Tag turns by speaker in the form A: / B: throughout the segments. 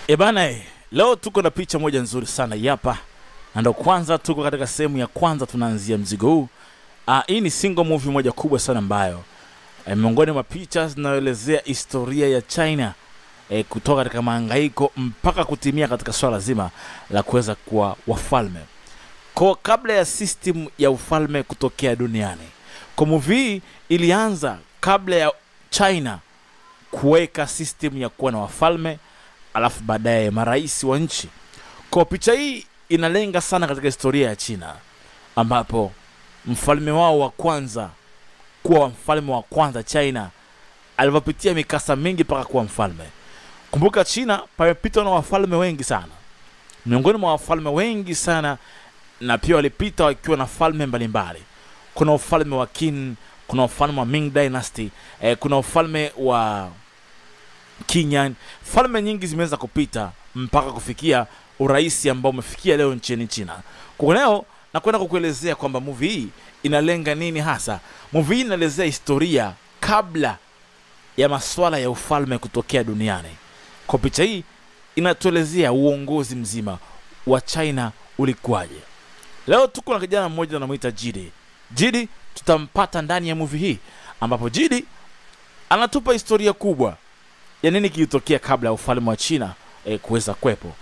A: Ebana, leo tuko na picha moja nzuri sana hapa. Na ndo kwanza tuko katika sehemu ya kwanza tunaanzia mzigo huu. Hii ni single movie moja kubwa sana ambayo miongoni mwa picha zinaelezea historia ya China kutoka katika mahangaiko mpaka kutimia katika swala zima la kuweza kuwa wafalme. Kwa kabla ya system ya ufalme kutokea duniani. Kwa movie ilianza kabla ya China kuweka system ya kuwa na wafalme, alafu baadaye marais wa nchi. Kwa picha hii inalenga sana katika historia ya China, ambapo mfalme wao wa kwanza kuwa mfalme wa kwanza China alipopitia mikasa mingi mpaka kuwa mfalme. Kumbuka China pamepita na wafalme wengi sana. Miongoni mwa wafalme wengi sana na pia walipita wakiwa na falme mbalimbali. Kuna ufalme wa Qin, kuna ufalme wa Ming Dynasty, kuna ufalme wa Qing. Falme nyingi zimeweza kupita mpaka kufikia uraisi ambao umefikia leo nchini China. Kwa leo nakwenda kukuelezea kwamba movie hii inalenga nini hasa. Movie hii inaelezea historia kabla ya masuala ya ufalme kutokea duniani. Kwa picha hii inatuelezea uongozi mzima wa China ulikuwaje. Leo tuko na kijana mmoja anamuita Jidi. Jidi tutampata ndani ya movie hii, ambapo Jidi anatupa historia kubwa ya nini kilitokea kabla ya ufalme wa China kuweza kwepo.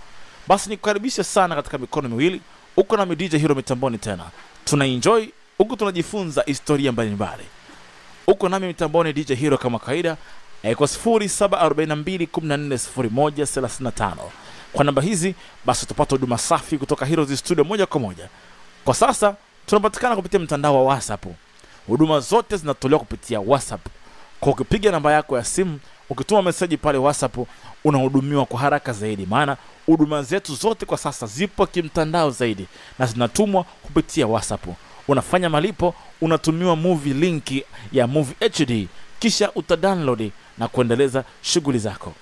A: Basi nikukaribisha sana katika mikono miwili. Uko na DJ Hero mitamboni tena. Tunaenjoy, huku tunajifunza historia mbalimbali. Uko nami mitamboni DJ Hero kama kawaida kwa 0742140135. Kwa namba hizi basi tupata huduma safi kutoka Heroes Studio moja kwa moja. Kwa sasa tunapatikana kupitia mtandao wa WhatsApp. Huduma zote zinatolewa kupitia WhatsApp. Kwa ukipiga namba yako ya simu, ukituma message pale WhatsApp, unahudumiwa kwa haraka zaidi, maana huduma zetu zote kwa sasa zipo kimtandao zaidi na zinatumwa kupitia WhatsApp. Unafanya malipo, unatumiwa movie link ya Movie HD, kisha utadownload na kuendeleza shughuli zako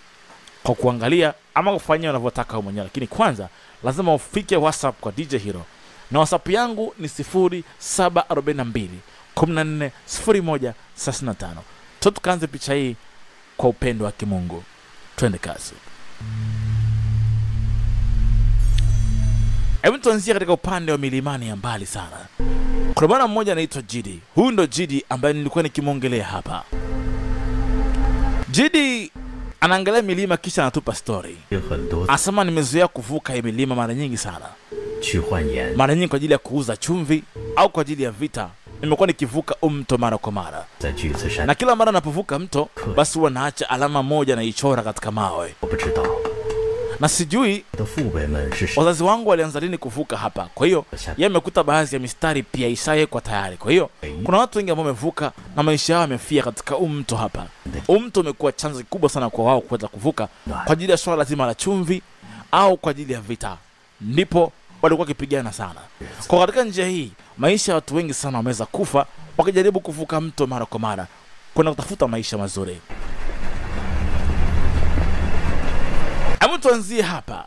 A: kwa kuangalia ama kufanya unavyotaka wewe mwenyewe. Lakini kwanza lazima ufike WhatsApp kwa DJ Hero. Na WhatsApp yangu ni 0742140135. Tuanze picha hii kwa upendo wa kimungu. Twende kazi. Hebu tuanzie katika upande wa milimani ya mbali sana. Kuna bwana mmoja anaitwa Jidi. Huyu ndo Jidi ambaye nilikuwa nikimwongelea hapa. Jidi anaangalia milima kisha anatupa story. Asema nimezoea kuvuka hii milima mara nyingi sana. Mara nyingi kwa ajili ya kuuza chumvi au kwa ajili ya vita. Nimekuwa nikivuka mto mara kwa mara. Na kila mara napovuka mto basi huwa naacha alama moja na ichora katika mawe. Na sijui wazazi wangu walianza lini kuvuka hapa. Kwa hiyo yeye amekuta baadhi ya mistari pia isaye kwa tayari. Kwa hiyo kuna watu wengi ambao wamevuka na maisha yao yamefia katika mto hapa. Mto umekuwa chanzo kikubwa sana kwa wao kuweza kuvuka kwa ajili ya swala lazima la chumvi au kwa ajili ya vita. Ndipo walikuwa wakipigana sana. Kwa katika njia hii maisha ya watu wengi sana wameweza kufa wakijaribu kuvuka mto mara kwa mara kwenda kutafuta maisha mazuri. Hebu tuanzie hapa.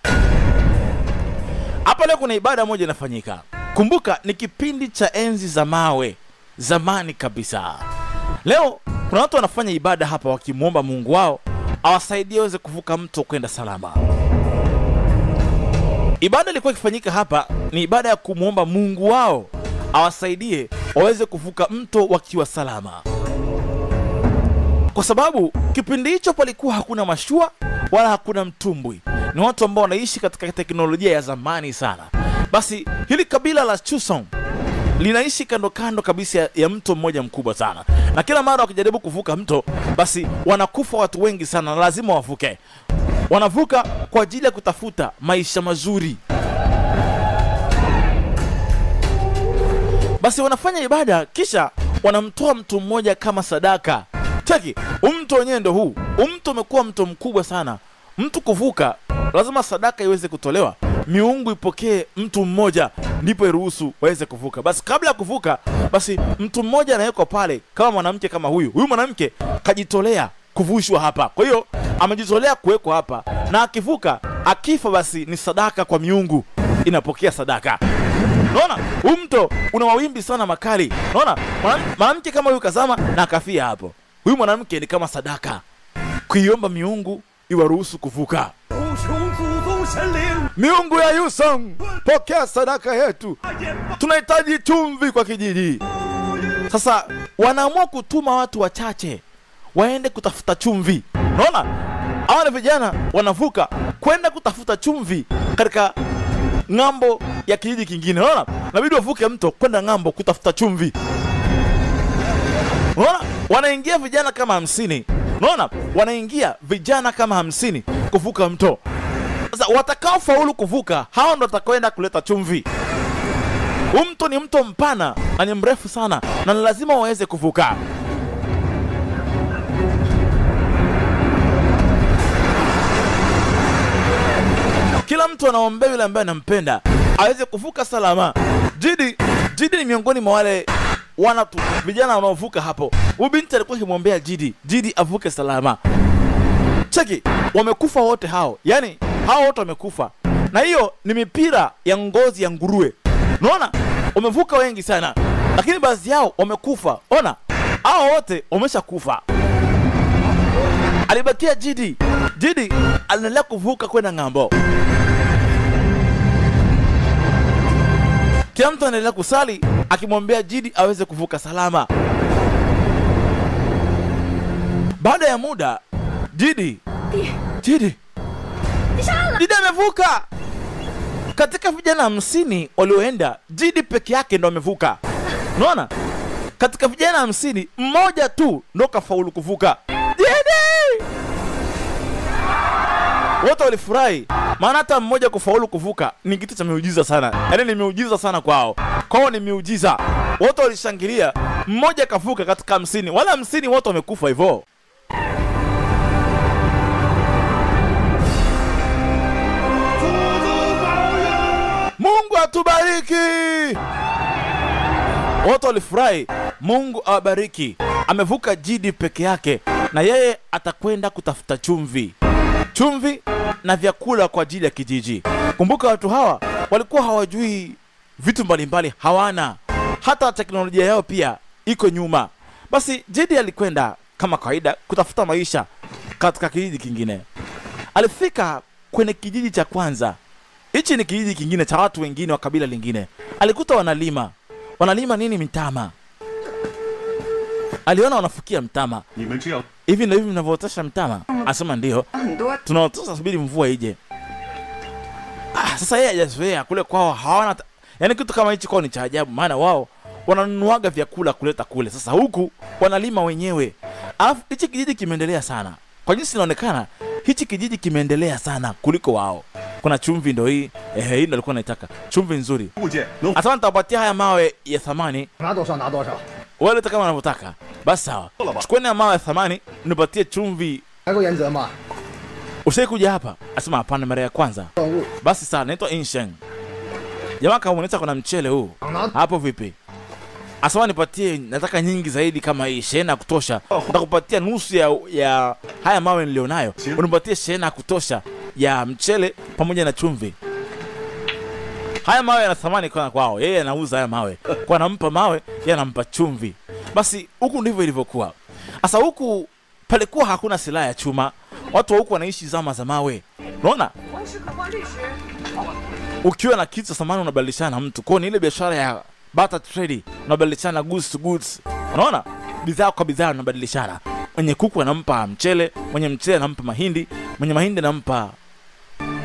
A: Hapa leo kuna ibada moja inafanyika. Kumbuka ni kipindi cha enzi za mawe, zamani kabisa. Leo kuna watu wanafanya ibada hapa wakimuomba Mungu wao awasaidie waweze kuvuka mto kwenda salama. Ibada ilikuwa ikifanyika hapa ni ibada ya kumuomba Mungu wao awasaidie waweze kuvuka mto wakiwa salama. Kwa sababu kipindi hicho palikuwa hakuna mashua wala hakuna mtumbwi. Ni watu ambao wanaishi katika teknolojia ya zamani sana. Basi hili kabila la Chusong linaishi kando kando kabisa ya mto mmoja mkubwa sana. Na kila mara wakijaribu kuvuka mto basi wanakufa watu wengi sana, lazima wavuke. Wanavuka kwa ajili ya kutafuta maisha mazuri. Basi wanafanya ibada kisha wanamtoa mtu mmoja kama sadaka. Cheki, mto wenyewe ndio huu. Mto umekuwa mto mkubwa sana. Mtu kuvuka lazima sadaka iweze kutolewa. Miungu ipokee mtu mmoja ndipo iruhusu waweze kuvuka. Basi kabla ya kuvuka basi mtu mmoja anawekwa pale kama mwanamke kama huyu. Huyu mwanamke kajitolea kuvushwa hapa. Kwa hiyo amejitolea kuwekwa hapa na akivuka akifa basi ni sadaka kwa miungu, inapokea sadaka. Unaona? Mto una mawimbi sana makali. Unaona? Mwanamke kama huyu kazama na akafia hapo. Huyu mwanamke ni kama sadaka kuiomba miungu iwaruhusu kuvuka. Miungu ya Yusong, pokea sadaka yetu. Tunahitaji chumvi kwa kijiji. Sasa wanaamua kutuma watu wachache waende kutafuta chumvi. Unaona? Hawa vijana wanavuka kwenda kutafuta chumvi katika ngambo ya kijiji kingine. Unaona? Inabidi wavuke mto kwenda ngambo kutafuta chumvi. Unaona? Wanaingia vijana kama 50. Unaona? Wanaingia vijana kama 50 kuvuka mto. Sasa watakao faulu kuvuka, hao ndo watakaoenda kuleta chumvi. Mto ni mto mpana na ni mrefu sana na lazima waweze kuvuka. Kila mtu anaombea yule ambaye anampenda aweze kuvuka salama. Jidi ni miongoni mwa wale vijana wanaovuka hapo. Huyu binti alikuwa akimwombea Jidi avuke salama. Cheki, wamekufa wote hao. Yaani hao wote wamekufa. Na hiyo ni mipira ya ngozi ya nguruwe. Unaona? Wamevuka wengi sana. Lakini baadhi yao wamekufa. Ona, hao wote wameshakufa. Alibakia Jidi anaendelea kuvuka kwenda ngambo. Kila mtu anaendelea kusali akimwombea Jidi aweze kuvuka salama. Baada ya muda, Jidi amevuka. Katika vijana 50 walioenda, Jidi peke yake ndo amevuka. Unaona? Katika vijana 50, mmoja tu ndo kafaulu kuvuka. Jidi! Wote walifurahi. Maana hata mmoja kufaulu kuvuka ni kitu cha miujiza sana. Yaani ni miujiza sana kwao. Kwao ni miujiza. Wote walishangilia. Mmoja kavuka katika 50. Wala 50 wote wamekufa hivyo. Mungu atubariki. Wote walifurahi. Mungu awabariki. Amevuka Jidi peke yake na yeye atakwenda kutafuta chumvi na vyakula kwa ajili ya kijiji. Kumbuka watu hawa walikuwa hawajui vitu mbalimbali, hawana hata teknolojia yao pia iko nyuma. Basi Jidi alikwenda kama kawaida kutafuta maisha katika kijiji kingine. Alifika kwenye kijiji cha kwanza. Hichi ni kijiji kingine cha watu wengine wa kabila lingine. Alikuta wanalima nini? Mtama. Aliona wanafukia mtama. Hivi ndio hivi mnavyootesha mtama? Asema ndio. Tunaotesha subiri mvua ije. Sasa yeye hajazoea kule kwao, hawana yaani kitu kama hichi kwao ni cha ajabu, maana wao wananunuaga vyakula kuleta kule. Sasa huku wanalima wenyewe. Alafu hichi kijiji kimeendelea sana. Kwa jinsi inaonekana hichi kijiji kimeendelea sana kuliko wao. Kuna chumvi ndio hii. Hii ndio alikuwa anaitaka. Chumvi nzuri. Asante, nitapatia haya mawe ya thamani. Wewe kama unavyotaka. Basi sawa. Chukueni mawe ya thamani, nipatie chumvi. Ushaikuja hapa? Asema hapana, mara ya kwanza. Basi sawa, naitwa Insheng. Jamaa kamuonyesha kuna mchele huu. Hapo vipi? Asema nipatie, nataka nyingi zaidi kama hii, shehena kutosha. Nitakupatia nusu ya haya mawe nilionayo. Unipatie shehena kutosha ya mchele pamoja na chumvi. Haya mawe yana thamani kwao. Yeye anauza haya mawe. Kwa anampa mawe, yeye anampa chumvi. Basi huku ndivyo ilivyokuwa. Sasa huku palikuwa hakuna silaha ya chuma. Watu wa huku wanaishi zama za mawe. Unaona? Ukiwa na kitu cha thamani unabadilishana na mtu. Kwa ni ile biashara ya barter trade, unabadilishana goods to goods. Unaona? Bidhaa kwa bidhaa unabadilishana. Mwenye kuku anampa mchele, mwenye mchele anampa mahindi, mwenye mahindi anampa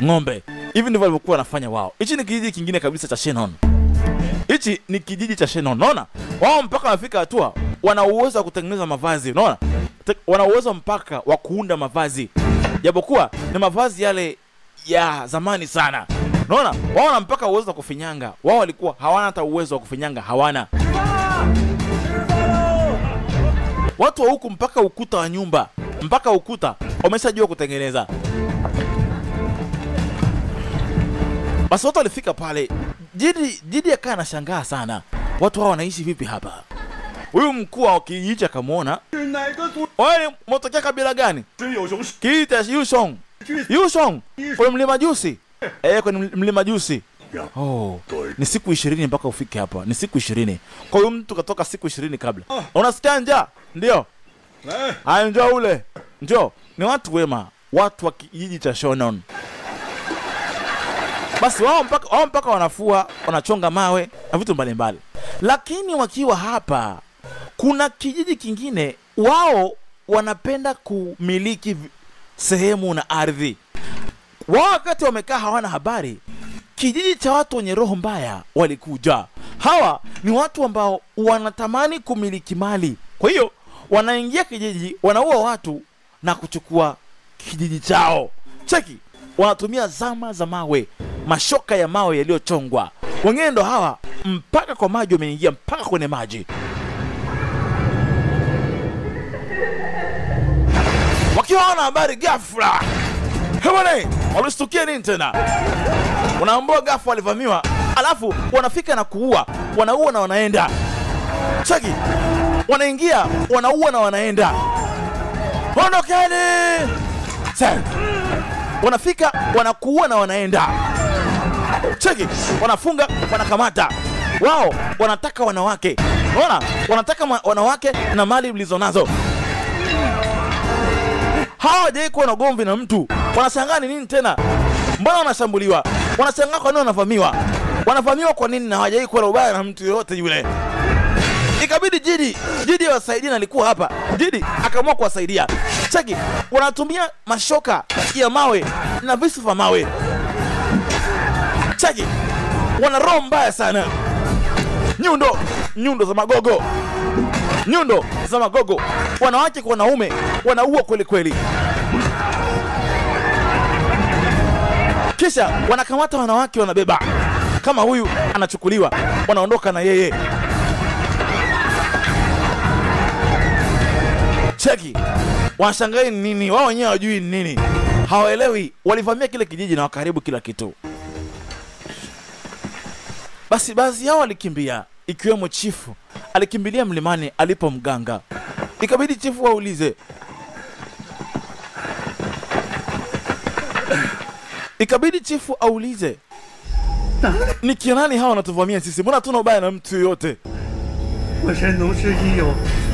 A: ng'ombe. Hivi ndivyo walivyokuwa wanafanya wao. Hichi ni kijiji kingine kabisa cha Shenon. Hichi ni kijiji cha Shenon. Unaona? Wao mpaka wafika hatua wana uwezo wa kutengeneza mavazi. Unaona? Wana uwezo mpaka wa kuunda mavazi. Japokuwa ni mavazi yale ya zamani sana. Unaona? Wao wana mpaka uwezo wa kufinyanga. Wao walikuwa hawana hata uwezo wa kufinyanga, hawana. Watu wa huku mpaka ukuta wa nyumba, mpaka ukuta wameshajua kutengeneza. Basi watu walifika pale. Jidi akaa anashangaa sana. Watu hao wanaishi vipi hapa? Huyu mkuu wa kijiji akamuona. Wewe mtokea kabila gani? Kiita Yusong. Yusong, kwa mlima Jusi. Kwa mlima Jusi. Oh, ni siku 20 mpaka ufike hapa. Ni siku 20. Kwa hiyo mtu katoka siku 20 kabla. Unasikia njaa? Ndio. Njoo ule. Njoo. Ni watu wema, watu wa kijiji cha Shenon. Basi wao mpaka wanafua, wanachonga mawe na vitu mbalimbali. Lakini wakiwa hapa, kuna kijiji kingine wao wanapenda kumiliki sehemu na ardhi. Wao wakati wamekaa hawana habari, kijiji cha watu wenye roho mbaya walikuja. Hawa ni watu ambao wanatamani kumiliki mali. Kwa hiyo wanaingia kijiji, wanaua watu na kuchukua kijiji chao. Cheki, wanatumia zama za mawe, mashoka ya mawe yaliyochongwa. Wengine ndo hawa mpaka kwa maji wameingia, mpaka kwenye maji. Wakiwa wana habari ghafla, hebane, walistukia nini tena? Wanaambua ghafla walivamiwa, alafu wanafika na kuua. Wanaua na wanaenda. Cheki, wanaingia, wanaua na wanaenda. Ondokeni! Wanafika, wanakuua na wanaenda. Cheki, wanafunga, wanakamata. Wao wanataka wanawake. Unaona? Wanataka wanawake na mali mlizonazo. Hawajai kuwa na gomvi na mtu. Wanashangaa nini tena? Mbona wanashambuliwa? Wanashangaa kwa nini wanavamiwa? Wanavamiwa kwa nini na hawajai kuwa na ubaya na mtu yote yule? Ikabidi Jidi wasaidie, na alikuwa hapa. Jidi akaamua kuwasaidia. Cheki, wanatumia mashoka ya mawe na visu vya mawe. Cheki, wana roho mbaya sana. Nyundo za magogo. Nyundo za magogo. Wanawake kwa wanaume, wanaua kweli kweli. Kisha wanakamata wanawake, wanabeba. Kama huyu anachukuliwa, wanaondoka na yeye. Cheki, wanashangai nini? Wao wenyewe hawajui nini. Hawaelewi, walivamia kile kijiji na wakaribu kila kitu. Basi baadhi yao walikimbia, ikiwemo chifu. Alikimbilia mlimani alipo mganga. Ikabidi chifu waulize. Ni kina nani hawa wanatuvamia sisi? Mbona hatuna ubaya na mtu yote?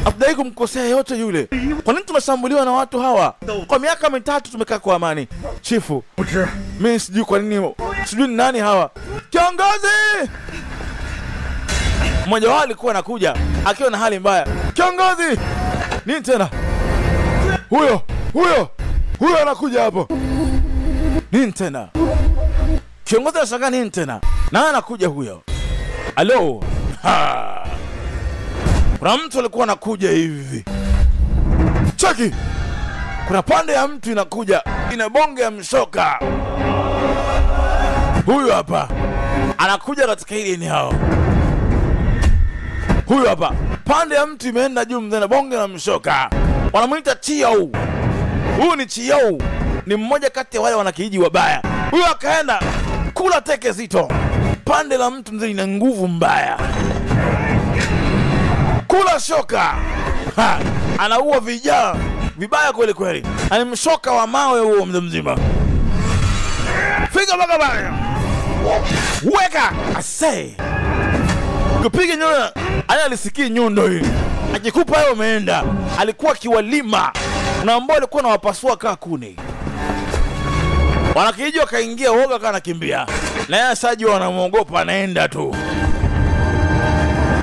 A: Hatudai kumkosea yote yule. Kwa nini tunashambuliwa na watu hawa? Kwa miaka 3 tumekaa kwa amani. Chifu, mimi sijui kwa nini. Sijui ni nani hawa. Kiongozi! Mmoja wao alikuwa anakuja akiwa na hali mbaya. Kiongozi! Nini tena? Huyo anakuja hapo. Nini tena? Kiongozi anashangaa nini tena? Na anakuja huyo. Halo. Kuna mtu alikuwa anakuja hivi. Cheki, kuna pande ya mtu inakuja, ina bonge ya mshoka. Huyu hapa anakuja katika hili eneo. Huyu hapa pande ya mtu imeenda juu, mzee, bonge la mshoka. Wanamuita Chiao. Huyu ni Chiao, ni mmoja kati ya wale wanakijiji wabaya. Huyu akaenda kula teke zito. Pande la mtu mzee ina nguvu mbaya. Kula shoka. Anaua vijana vibaya kweli kweli. Ani mshoka wa mawe huo mzima. Figa baka baka. Weka asay. Kupiga nyundo. Alisikia nyundo hii. Akikupa yeye umeenda. Alikuwa kiwalima. Na ambao alikuwa na wapasua kaa kuni. Wanakijiji wakaingia, woga kana kimbia. Na yeye asaji wanamuogopa, anaenda tu.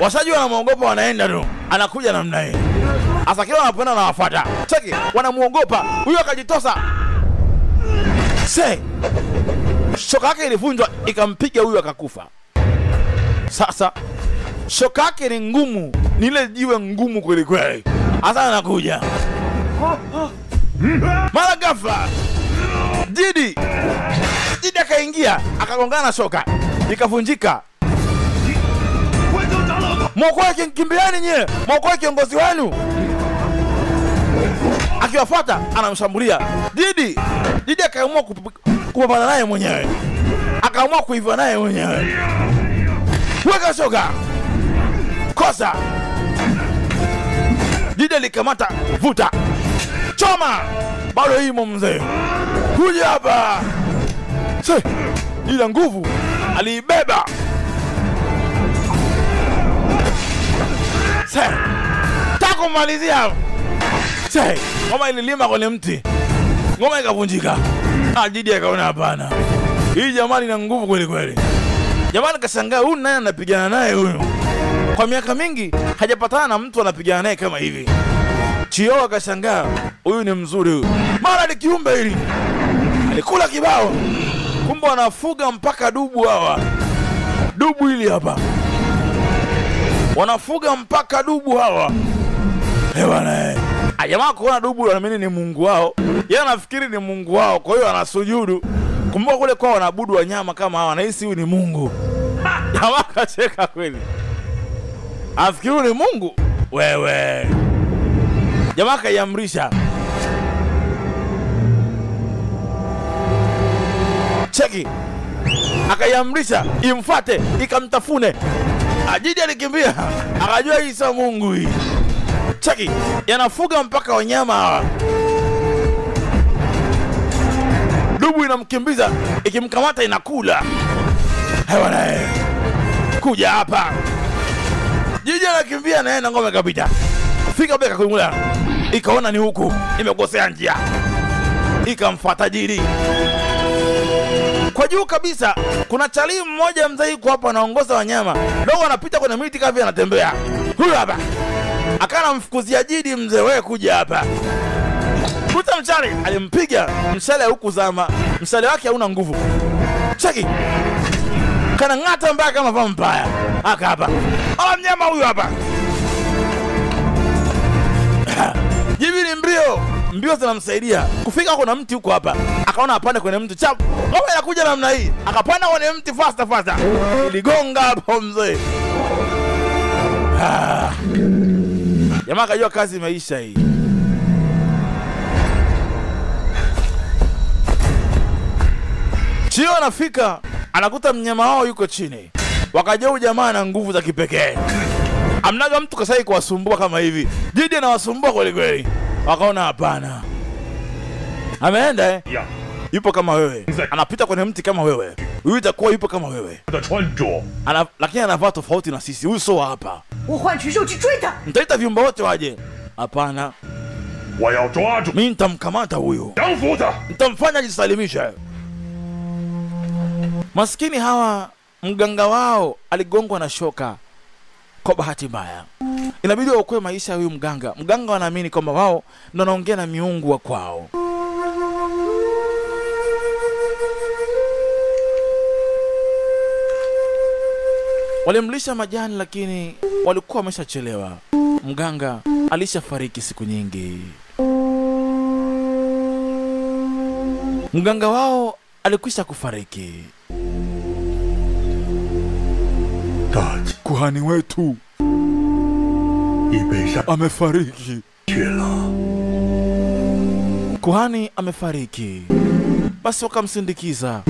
A: Wasaji wanamuogopa, wanaenda tu. Anakuja namna hii. Asa kila wanapenda na wafuata. Cheki, wanamuogopa. Huyo akajitosa. Shoka yake ilivunjwa, ikampiga huyo akakufa. Sasa shoka yake ni ngumu, ni ile jiwe ngumu kweli kweli. Asa anakuja. Mara ghafla Jidi akaingia, akagongana na shoka, ikavunjika. Mwokoe kimbiani nye, mwokoe kiongozi wenu. Akiwafuata anamshambulia. Jidi akaamua kupambana naye mwenyewe. Akaamua kuiva naye mwenyewe. Weka shoka. Kosa. Jidi alikamata, vuta. Choma. Bado himo mzee. Kuja hapa. Ila nguvu aliibeba. Tako malizia. Ngoma ililima kwenye mti. Ngoma ikavunjika. Jidi akaona hapana. Hii jamani ina nguvu kweli kweli. Jamani kashangaa huyu naye anapigana naye huyu. Kwa miaka mingi hajapatana na mtu anapigana naye kama hivi. Chio akashangaa huyu ni mzuri huyu. Mara ni kiumbe hili. Alikula kibao. Kumbe wanafuga mpaka dubu hawa. Dubu hili hapa. Wanafuga mpaka dubu hawa. Bwana. Jamaa kuona dubu wanaamini ni Mungu wao. Yeye anafikiri ni Mungu wao, kwa hiyo anasujudu. Kumbuka kule kwao wanaabudu wanyama kama hawa, anahisi huyu ni Mungu. Jamaa kacheka kweli. Afikiri ni Mungu? Wewe. Jamaa kaiamrisha. Cheki. Akaiamrisha imfuate, ikamtafune. Ajidi alikimbia. Akajua hii sio Mungu hii. Cheki, yanafuga mpaka wanyama hawa. Dubu inamkimbiza, ikimkamata inakula. Bwana. Kuja hapa. Jiji anakimbia na yeye na ngome kapita. Fika beka kuimula. Ikaona ni huku, imekosea njia. Ikamfuata jili. Kwa juu kabisa kuna chali mmoja mzee yuko hapa anaongoza wanyama. Dogo anapita kwenye miti kavi anatembea. Huyu hapa. Akana mfukuzia jidi mzee, wewe kuja hapa. Kuta mchale alimpiga mshale huku zama. Mshale wake hauna nguvu. Cheki. Kana ngata mbaya kama vampire. Aka hapa. Ala mnyama huyu hapa. Jibi ni mbio. Mbio zinamsaidia. Kufika kuna mti huko hapa. Akaona apande kwenye mti chap. Kama inakuja namna hii. Akapanda kwenye mti faster. Iligonga hapo mzee. Jamaa kajua kazi imeisha hii. Chio anafika, anakuta mnyama wao yuko chini. Wakajua jamaa na nguvu za kipekee. Amnaga mtu kasai kuwasumbua kama hivi. Jidi anawasumbua kweli kweli. Wakaona hapana. Ameenda
B: Yeah.
A: Yupo kama wewe. Anapita kwenye mti kama wewe. Huyu itakuwa yupo kama wewe. Lakini anavaa tofauti na sisi. Huyu sio hapa. Nitaita viumbe wote waje. Hapana. Mimi nitamkamata huyu. Nitamfanya jisalimishe. Maskini hawa, mganga wao aligongwa na shoka. Kwa bahati mbaya inabidi waokoe maisha ya huyu mganga. Mganga wanaamini kwamba wao ndio wanaongea na miungu wa kwao. Walimlisha majani lakini walikuwa wameshachelewa. Mganga alishafariki siku nyingi. Mganga wao alikwisha kufariki. Kuhani wetu amefariki. Kuhani amefariki. Basi wakamsindikiza.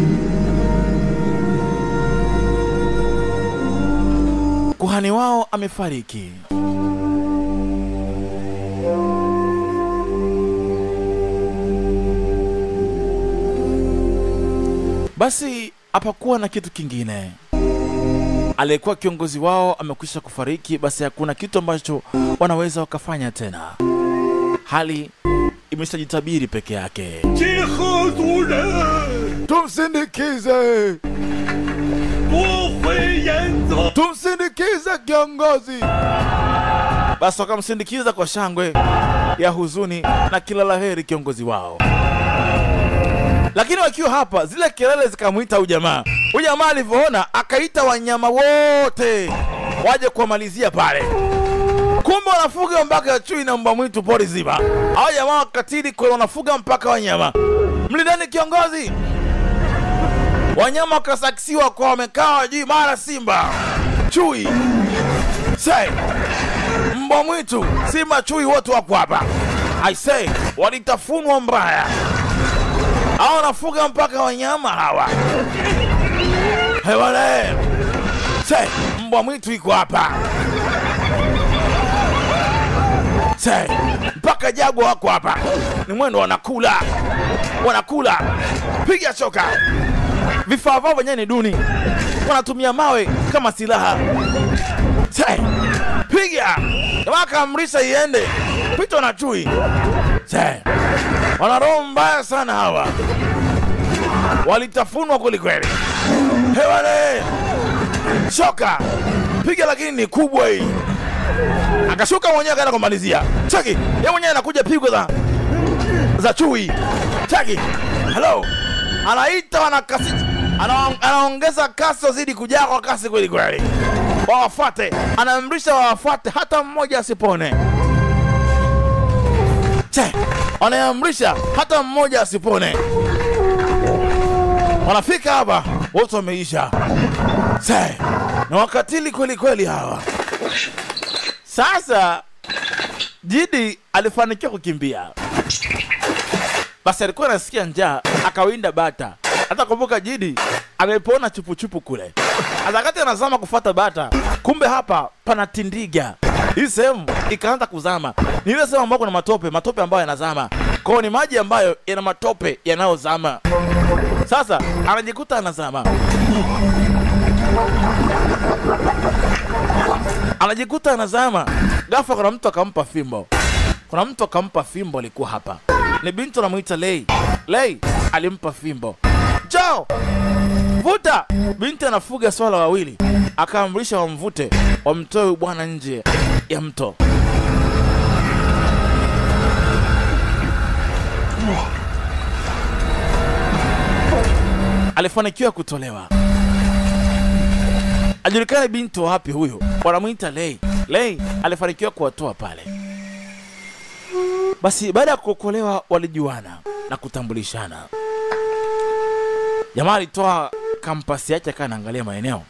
A: Kuhani wao amefariki. Basi hapakuwa na kitu kingine. Aliyekuwa kiongozi wao amekwisha kufariki, basi hakuna kitu ambacho wanaweza wakafanya tena. Hali imeshajitabiri peke yake. Tumsindikize. Tumsindikize kiongozi. Basi wakamsindikiza kwa shangwe ya huzuni na kila laheri kiongozi wao. Lakini wakiwa hapa, zile kelele zikamuita ujamaa. Ujamaa alivyoona akaita wanyama wote waje kuamalizia pale. Kumbe wanafuga mpaka chui na mbwa mwitu pori zima. Hao jamaa wakatili kwa wanafuga mpaka wanyama. Mlindeni kiongozi. Wanyama wakasaksiwa kwa wamekaa juu, mara simba, chui, say, mbwa mwitu, simba, chui, wote wako hapa. I say, walitafunwa mbaya. Hao wanafuga mpaka wanyama hawa. Hewale. Say, mbwa mwitu iko hapa. Say, mpaka jagwa wako hapa. Ni mwendo wanakula. Wanakula. Piga choka. Vifaa vao wenyewe ni duni. Wanatumia mawe kama silaha. Say, piga. Waka amrisha iende. Pito na chui. Say, wana roho mbaya sana hawa. walitafunwa kweli kweli. Hewane shoka piga, lakini ni kubwa hii. Akashuka mwenyewe akaenda kumalizia. Cheki yeye mwenyewe anakuja pigo za chui. Cheki hello, anaita wanakasi, anaongeza kasi zidi kujaa kwa kasi kweli kweli. Wawafuate, anaamrisha wawafuate, hata mmoja asipone. Anaamrisha hata mmoja asipone. Wanafika hapa wote wameisha. Na wakatili kweli kweli hawa. Sasa Jidi alifanikiwa kukimbia. Basi alikuwa anasikia njaa, akawinda bata. Hata kumbuka Jidi amepona chupu kule. Azakati anazama kufuata bata, kumbe hapa pana tindiga. Hii sehemu ikaanza kuzama. Ni ile sehemu ambayo kuna matope ambayo yanazama. Kwa ni maji ambayo yana matope yanayozama. Sasa anajikuta anazama. Ghafla kuna mtu akampa fimbo. Alikuwa hapa. Ni binti anamuita Lei. Lei alimpa fimbo. Njoo! Vuta! Binti anafuga swala wawili. Akaamrisha wamvute, wamtoe bwana nje ya mto. Alifanikiwa kutolewa. Ajulikane binti wapi huyo. Wanamuita Lei. Lei alifanikiwa kuwatoa pale. Basi baada ya kuokolewa walijuana na kutambulishana. Jamaa alitoa kampasi yake akawa anaangalia maeneo.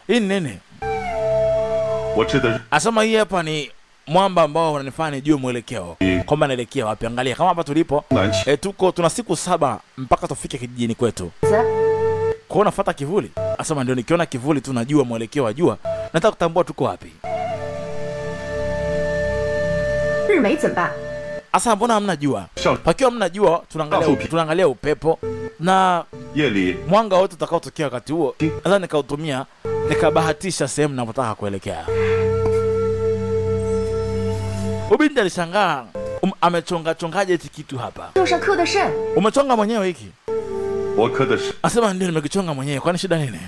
A: Hii nene? Asema hii hapa ni mwamba ambao unanifanya nijue mwelekeo. Kwamba naelekea wapi. Angalia kama hapa tulipo. Tuna siku 7 mpaka tufike kijijini kwetu. Kwa unafuata kivuli. Asema ndio nikiona kivuli tu najua mwelekeo wa jua. Nataka kutambua tuko wapi. Asa mbona hamna jua? Pakiwa hamna jua tunaangalia upepo na mwanga wote utakaotokea wakati huo. Sasa nikautumia nikabahatisha sehemu ninapotaka kuelekea. Ubinti alishangaa, amechongaje hiki kitu hapa? Umechonga mwenyewe hiki? Asema ndio nimekichonga mwenyewe. Kwani shida nini?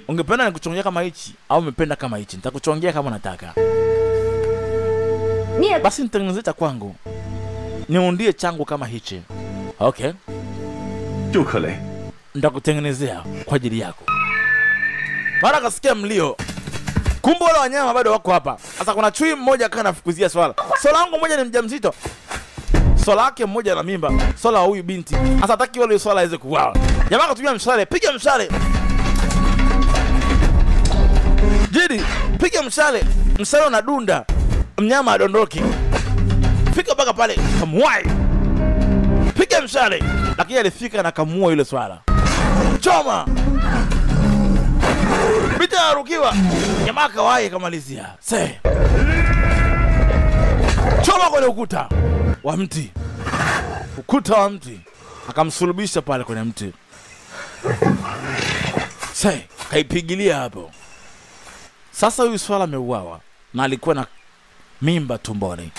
A: Ungependa nikuchongea kama hichi au umependa kama hichi? Nitakuchongea kama unataka. Basi nitengenezee cha kwangu. Niundie changu kama hichi. Okay. Nitakutengenezea kwa ajili yako. Mara kasikia mlio. Kumbe wale wanyama bado wako hapa. Sasa kuna chui mmoja kana anafukuzia swala. Swala wangu mmoja ni mjamzito. Swala yake mmoja na mimba. Swala wa huyu binti. Sasa hataki wale swala aweze kuuawa. Jamaa akatumia mshale, piga mshale. Jidi, piga mshale. Mshale unadunda. Mnyama adondoki. Fika mpaka pale, kamuai. Piga mshale. Lakini alifika na kamuua yule swala. Choma. Bita arukiwa. Jamaa kawahi kamalizia. Choma kwenye ukuta wa mti. Akamsulubisha pale kwenye mti. Kaipigilia hapo. Sasa huyu swala ameuawa na alikuwa na mimba tumboni.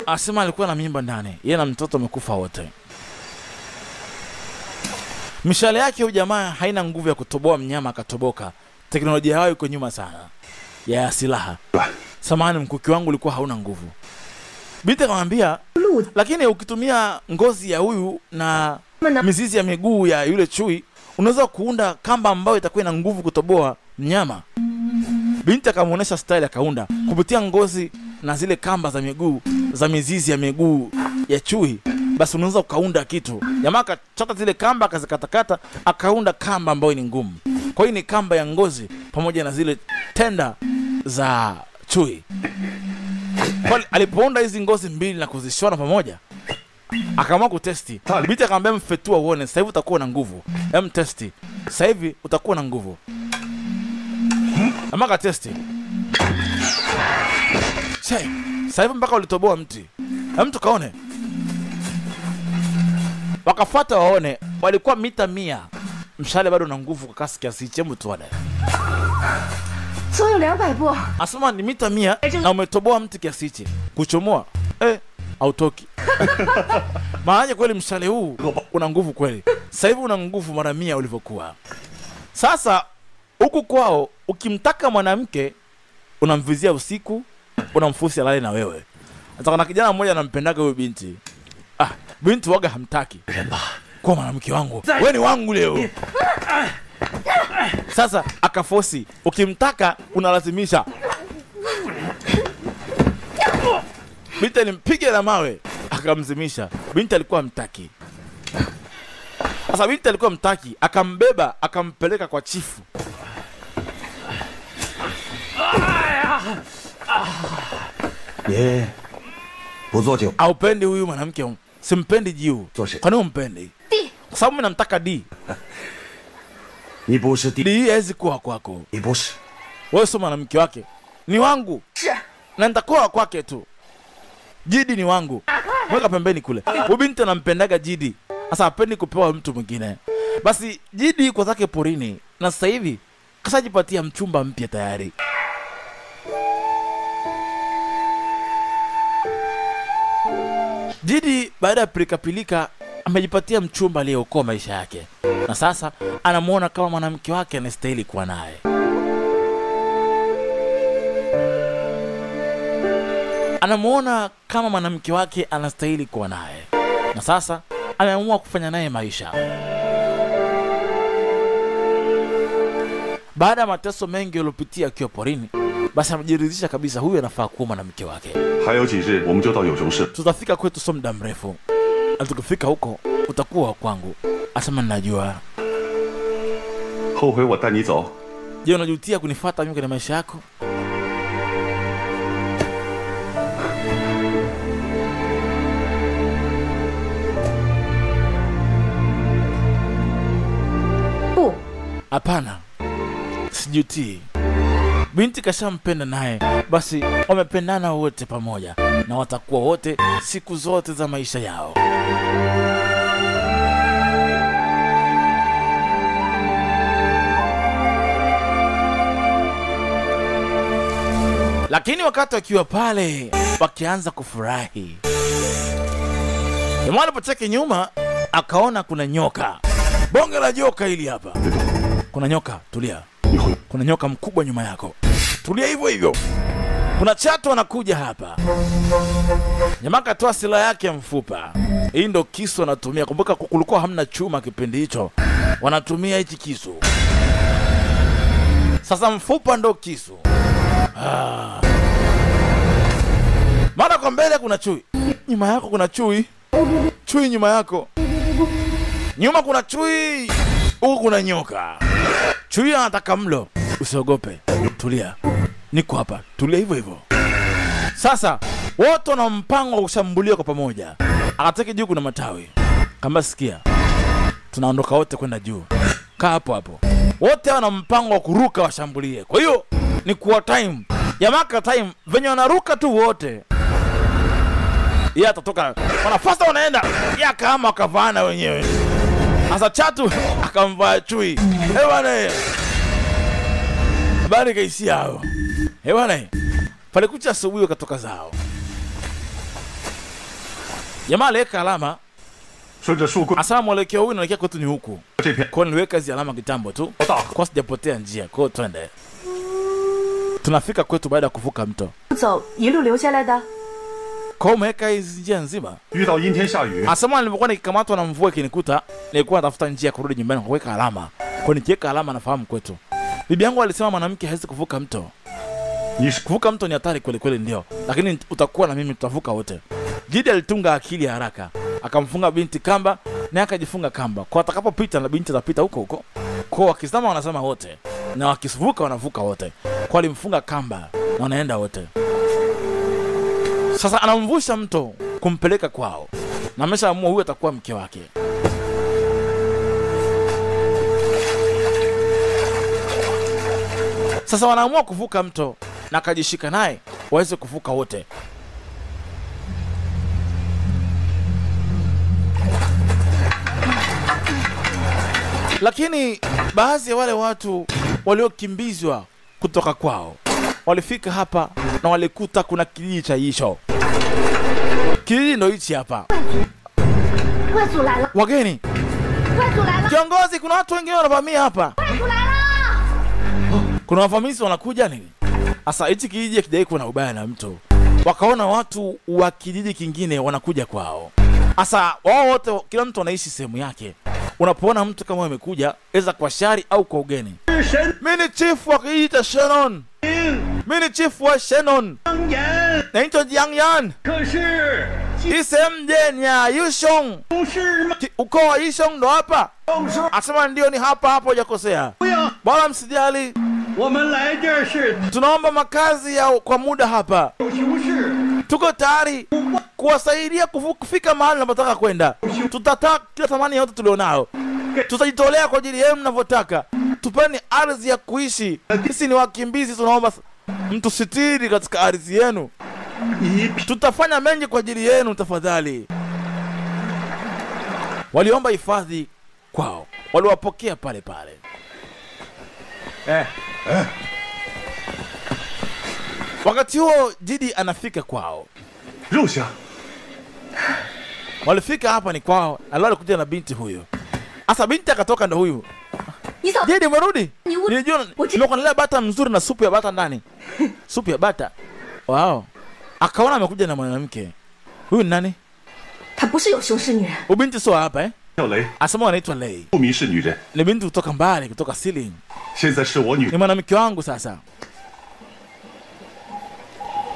A: Asema alikuwa na mimba ndani. Yeye na mtoto amekufa wote. Mishale yake huyu jamaa haina nguvu ya kutoboa mnyama akatoboka. Teknolojia yao iko nyuma sana ya silaha. Samahani, mkuki wangu ulikuwa hauna nguvu. Binti akamwambia, lakini ukitumia ngozi ya huyu na mizizi ya miguu ya yule chui, unaweza kuunda kamba ambayo itakuwa ina nguvu kutoboa mnyama. Binti akamuonesha style akaunda kupitia ngozi na zile kamba za miguu za mizizi ya miguu ya chui. Basi unaweza kuunda kitu. Jamaa akachota zile kamba akazikatakata akaunda kamba ambayo ni ngumu. Kwa hiyo ni kamba ya ngozi pamoja na zile tenda za chui. Kwa alipounda hizi ngozi mbili na kuzishona pamoja, akaamua kutesti. Binti akamwambia mfetua uone, sasa hivi utakuwa na nguvu. Testi. Sasa hivi utakuwa na nguvu. Amaka testi. Sasa hivi mpaka ulitoboa mti. Mtu kaone. Wakafuata waone, walikuwa mita 100 mshale bado una nguvu kwa kasi kiasi hichi, hebu tuone.
B: 足有200步。
A: Asema ni mita 100 na umetoboa mti kiasi hichi. Kuchomoa hautoki. Maana kweli mshale huu una nguvu kweli. Sasa hivi una nguvu mara 100 ulivyokuwa. Sasa huku kwao ukimtaka mwanamke unamvizia usiku, unamfusi alale na wewe. Sasa kuna kijana mmoja anampendaga huyo binti. Binti waga hamtaki. Kwa mwanamke wangu, wewe ni wangu leo. Sasa akafosi, ukimtaka unalazimisha. Binti alimpiga na mawe, akamzimisha. Binti alikuwa hamtaki. Sasa binti alikuwa hamtaki, akambeba, akampeleka kwa chifu. Aupendi huyu mwanamke, simpendi Jiu. Kwa nini umpendi? Kwa sababu mimi namtaka D. D hawezi kuwa kwako. Wewe sio mwanamke wake. Ni wangu. Na nitakuwa kwake tu. Jidi ni wangu. Mweka pembeni kule. Huyu binti anampendaga Jidi. Sasa hapendi kupewa mtu mwingine. Basi Jidi yuko zake porini na sasa hivi kashajipatia mchumba mpya tayari. Jidi baada ya pilika amejipatia mchumba aliyeokoa maisha yake. Na sasa anamuona kama mwanamke wake anastahili kuwa naye. Anamuona kama mwanamke wake anastahili kuwa naye. Na sasa ameamua kufanya naye maisha. Baada ya mateso mengi yaliyopitia akiwa porini, basi amejiridhisha kabisa huyu anafaa kuwa mwanamke wake. Tutafika kwetu sio muda mrefu. Na tukifika huko utakuwa kwangu. Asema ninajua. Je, unajutia kunifuata mimi kwenye maisha yako? Hapana. Sijutii. Binti kashampenda naye, basi wamependana wote pamoja na watakuwa wote siku zote za maisha yao. Lakini wakati wakiwa pale wakianza kufurahi, jamaa alipocheki nyuma akaona kuna nyoka. Bonge la joka hili hapa. Kuna nyoka, tulia. Kuna nyoka mkubwa nyuma yako. Tulia hivyo hivyo. Kuna chatu wanakuja hapa. Jamaa katoa silaha yake ya mfupa. Hii ndo kisu wanatumia. Kumbuka kulikuwa hamna chuma kipindi hicho. Wanatumia hichi kisu. Sasa mfupa ndo kisu. Mara kwa mbele kuna chui. Nyuma yako kuna chui. Chui nyuma yako. Nyuma kuna chui. Huku kuna nyoka. Chui anataka mlo. Usiogope. Tulia. Niko hapa. Tulia hivyo hivyo. Sasa wote wana mpango wa kushambulia kwa pamoja. Akataki juu kuna matawi. Kama sikia. Tunaondoka wote kwenda juu. Kaa hapo hapo. Wote wana mpango wa kuruka washambulie. Kwa hiyo ni kwa time. Yamaka time venye wanaruka tu wote. Yeye atatoka. Wanafasta wanaenda. Yeye kama wakavana wenyewe. Asa chatu akamvaa chui. Bwana. Habari kaisi yao. Bwana. Pale kucha asubuhi wakatoka zao. Jamaa aleka alama. Asa mwelekeo huyu unaelekea kwetu ni huku. Kwa niweka hizo alama kitambo tu. Kwa sijapotea njia. Kwa twende. Tunafika kwetu baada ya kuvuka mto. Kwa umeweka hizi njia nzima. Asema nilipokuwa nikikamatwa na mvua ikinikuta, nilikuwa natafuta njia kurudi nyumbani kwa kuweka alama. Kwa nikiweka alama nafahamu kwetu. Bibi yangu alisema mwanamke hawezi kuvuka mto. Kuvuka mto ni hatari kweli kweli ndio. Lakini utakuwa na mimi tutavuka wote. Jidi alitunga akili ya haraka. Akamfunga binti kamba na akajifunga kamba. Kwa atakapopita na binti atapita huko huko. Kwa wakisema wanasema wote. Na wakivuka wanavuka wote. Kwa alimfunga kamba na wanaenda wote. Sasa anamvusha mto kumpeleka kwao. Na ameshaamua huyu atakuwa mke wake. Sasa wanaamua kuvuka mto na akajishika naye waweze kuvuka wote. Lakini baadhi ya wale watu waliokimbizwa kutoka kwao walifika hapa na walikuta kuna kijiji cha Yishou. Kijiji ndo hichi hapa. Wageni. Kiongozi, kuna watu wengine wanavamia hapa. Kuna wavamizi wanakuja nini? Asa hichi kijiji hakijai kuwa na ubaya na mtu. Wakaona watu wa kijiji kingine wanakuja kwao. Asa wao wote, kila mtu anaishi sehemu yake. Unapoona mtu kama amekuja, eza kwa shari au kwa ugeni. Mimi ni chief wa kijiji cha Shannon. Mimi ni chief wa Shannon. Naitwa Jiang Yan. Hii sehemu je ya Yishou. Ukoo wa Yishou ndo hapa? Asema ndio, ni hapa hapo, hujakosea. Bwana msijali. Tunaomba makazi ya kwa muda hapa. Tuko tayari kuwasaidia kufika mahali mnapotaka kwenda. Tutataka kila thamani yote tulionao. Tutajitolea kwa ajili yenu mnavyotaka. Tupeni ardhi ya kuishi. Sisi ni wakimbizi, tunaomba mtu sitiri katika ardhi yenu. Tutafanya mengi kwa ajili yenu, tafadhali. Waliomba hifadhi kwao. Waliwapokea pale pale. Wakati huo Jidi anafika kwao.
C: Rusha.
A: Walifika hapa ni kwao. Alikuja na binti huyo. Asa binti akatoka ndo huyu. Jidi umerudi? Nilijua nimekuandalia bata mzuri na supu ya bata ndani. Supu ya bata. Wow. Akaona amekuja na mwanamke. Huyu nani? Ubinti sio hapa Asema anaitwa Lei. Ni binti kutoka mbali, kutoka Siling. Ni mwanamke wangu sasa.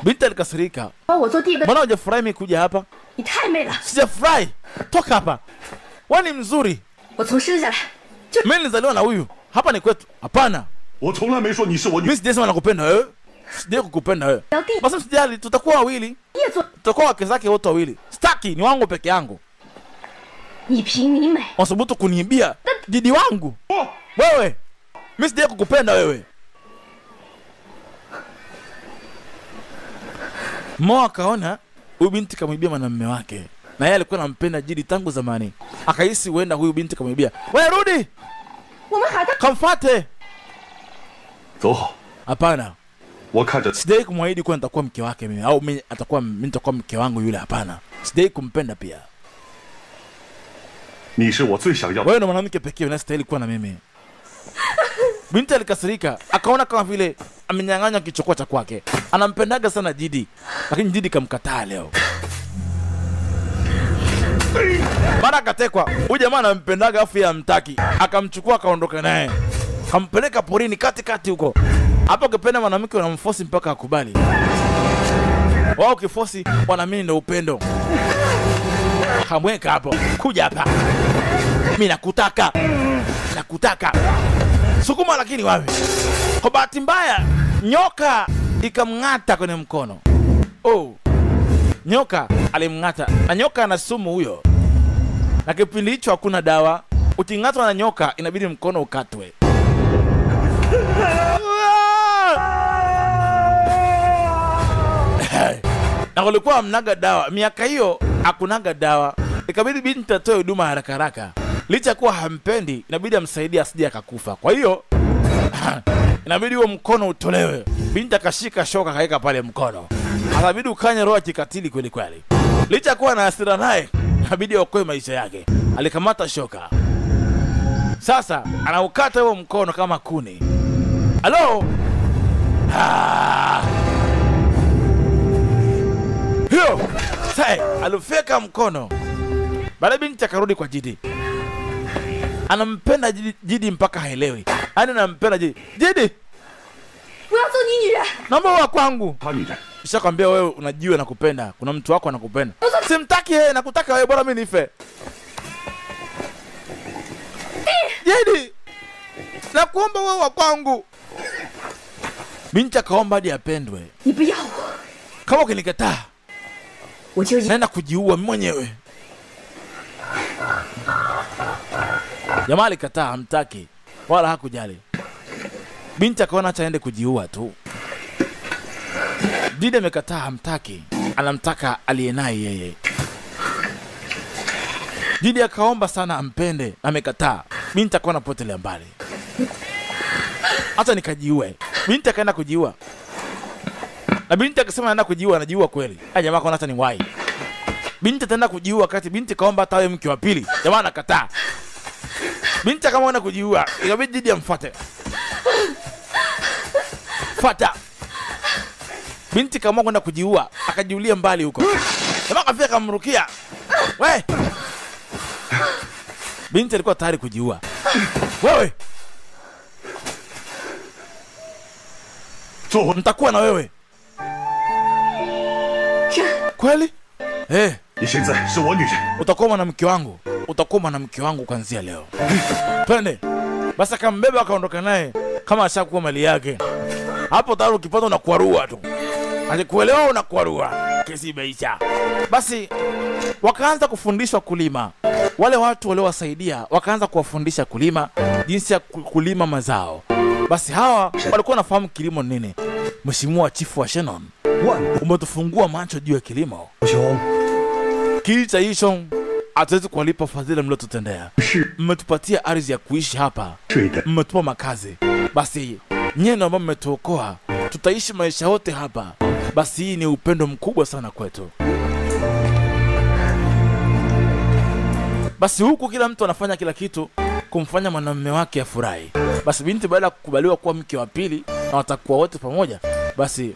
A: Binti alikasirika. Mbona hujafurahi mimi kuja hapa? Sijafurahi. Toka hapa. Wewe ni mzuri. Mimi nilizaliwa na huyu. Hapa ni kwetu. Hapana. Mimi sijasema nakupenda wewe. Sijai kukupenda wewe. Basi msijali, tutakuwa wawili. Tutakuwa wake zake wote wawili. Staki, ni wangu peke yangu. Wasubutu kuniibia Jidi wangu. Wewe. Mimi sijai kukupenda wewe. Mo akaona huyu binti kamwibia mwanamume wake. Na yeye alikuwa anampenda Jidi tangu zamani. Akahisi huenda huyu binti kamwibia. Wewe rudi. Kamfuate. Hapana. Sidai kumwahidi kuwa nitakuwa mke wake mimi, au mimi nitakuwa mke wangu yule, hapana. Sidai kumpenda pia. Wewe ndo mwanamke pekee unastahili kuwa na mimi. Binti alikasirika, akaona kama vile amenyang'anya kichokwa cha kwake. Anampendaga sana Jidi, lakini Jidi kamkataa leo. Mara akatekwa. Huyu jamaa anampendaga afu yeye hamtaki. Akamchukua akaondoka naye. Kampeleka porini katikati huko. Hapo ukipenda mwanamke unamforce mpaka akubali. Wao ukiforce wanaamini ndio upendo. Kamweka hapo. Kuja hapa. Mimi nakutaka. Nakutaka. Sukuma lakini wapi? Kwa bahati mbaya nyoka ikamng'ata kwenye mkono. Nyoka alimng'ata. Na nyoka ana sumu huyo. Na kipindi hicho hakuna dawa. Uking'atwa na nyoka inabidi mkono ukatwe. Na walikuwa mnaga dawa. Miaka hiyo hakunaga dawa. Ikabidi binti atoe huduma haraka haraka. Licha kuwa hampendi, inabidi amsaidie asije akakufa. Kwa hiyo inabidi huo mkono utolewe. Binti akashika shoka kaeka pale mkono. Inabidi ukanye roho kikatili kweli kweli. Licha kuwa na hasira naye, inabidi aokoe maisha yake. Alikamata shoka. Sasa anaukata huo mkono kama kuni. Halo? Hiyo. Sasa alifeka mkono. Baada binti akarudi kwa Jidi. Anampenda Jidi mpaka haelewi. Yaani anampenda Jidi. Jidi. Naomba wa kwangu. Nishakwambia wewe unajiwe nakupenda. Kuna mtu wako anakupenda. Simtaki yeye, nakutaka wewe, bora mimi nife. Jidi. Nakuomba wewe wa kwangu. Binti akaomba hadi apendwe. Kama ukinikataa, naenda kujiua mwenyewe. Jamaa alikataa, hamtaki wala hakujali. Binti akaona acha aende kujiua tu. Jidi amekataa, hamtaki. Anamtaka aliyenaye yeye. Jidi akaomba sana ampende, amekataa. Binti akaona potelea mbali. Hata nikajiue. Binti akaenda kujiua. Na binti akasema anaenda kujiua, anajiua kweli. Jamaa akaona hata ni wai. Binti ataenda kujiua wakati binti kaomba hata awe mke wa pili. Jamaa anakataa. Binti kama anaenda kujiua, ikabidi Didi amfuate. Fuata. Binti kama kwenda kujiua, akajiulia mbali huko. Jamaa kafika kamrukia. We! Binti alikuwa tayari kujiua. Wewe! Nitakuwa na wewe. Kweli? Utakuwa mwanamke wangu. Utakuwa mwanamke wangu kuanzia leo. Twende. Basi akambeba akaondoka naye kama ashakuwa mali yake. Hapo tayari ukipata unakuarua tu. Akikuelewa unakuarua. Kesi imeisha. Basi wakaanza kufundishwa kulima. Wale watu waliowasaidia wakaanza kuwafundisha kulima, jinsi ya kulima mazao. Basi hawa walikuwa wanafahamu kilimo nini. Mheshimiwa Chifu wa Shannon, umetufungua macho juu ya kilimo. Kicha hicho hatuwezi kuwalipa fadhila mliotutendea. Mmetupatia ardhi ya kuishi hapa. Mmetupa makazi. Basi nyinyi ambao mmetuokoa, tutaishi maisha yote hapa. Basi hii ni upendo mkubwa sana kwetu. Basi huku kila mtu anafanya kila kitu kumfanya mwanamume wake afurahi. Basi binti baada ya kukubaliwa kuwa mke wa pili na watakuwa wote pamoja, basi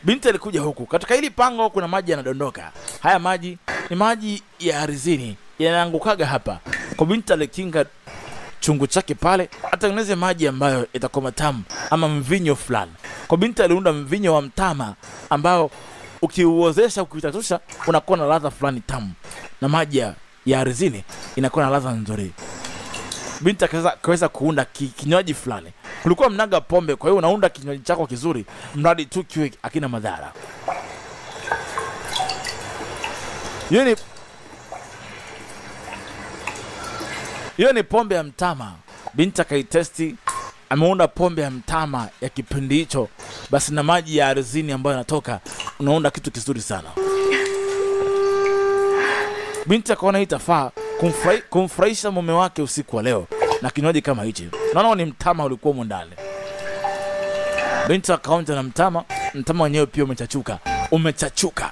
A: binti alikuja huku. Katika hili pango kuna maji yanadondoka. Haya maji ni maji ya ardhini, yanaangukaga hapa. Kwa binti alikinga chungu chake pale, atengeneze maji ambayo itakuwa matamu ama mvinyo fulani. Kwa binti aliunda mvinyo wa mtama ambao ukiuozesha, ukitatusha, unakuwa na ladha fulani tamu. Na maji ya ardhini inakuwa na ladha nzuri. Binti akaweza kuunda kinywaji fulani. Kulikuwa mnaga pombe, kwa hiyo unaunda kinywaji chako kizuri mradi tu kiwe hakina madhara. Hiyo ni pombe ya mtama. Binti akaitesti, ameunda pombe ya mtama ya kipindi hicho. Basi na maji ya ardhini ambayo yanatoka, unaunda kitu kizuri sana. Binti akaona itafaa kumfurahisha mume wake usiku wa leo na kinywaji kama hichi. Naona ni mtama ulikuwa huko ndani. Binti akaonja na mtama wenyewe pia umechachuka.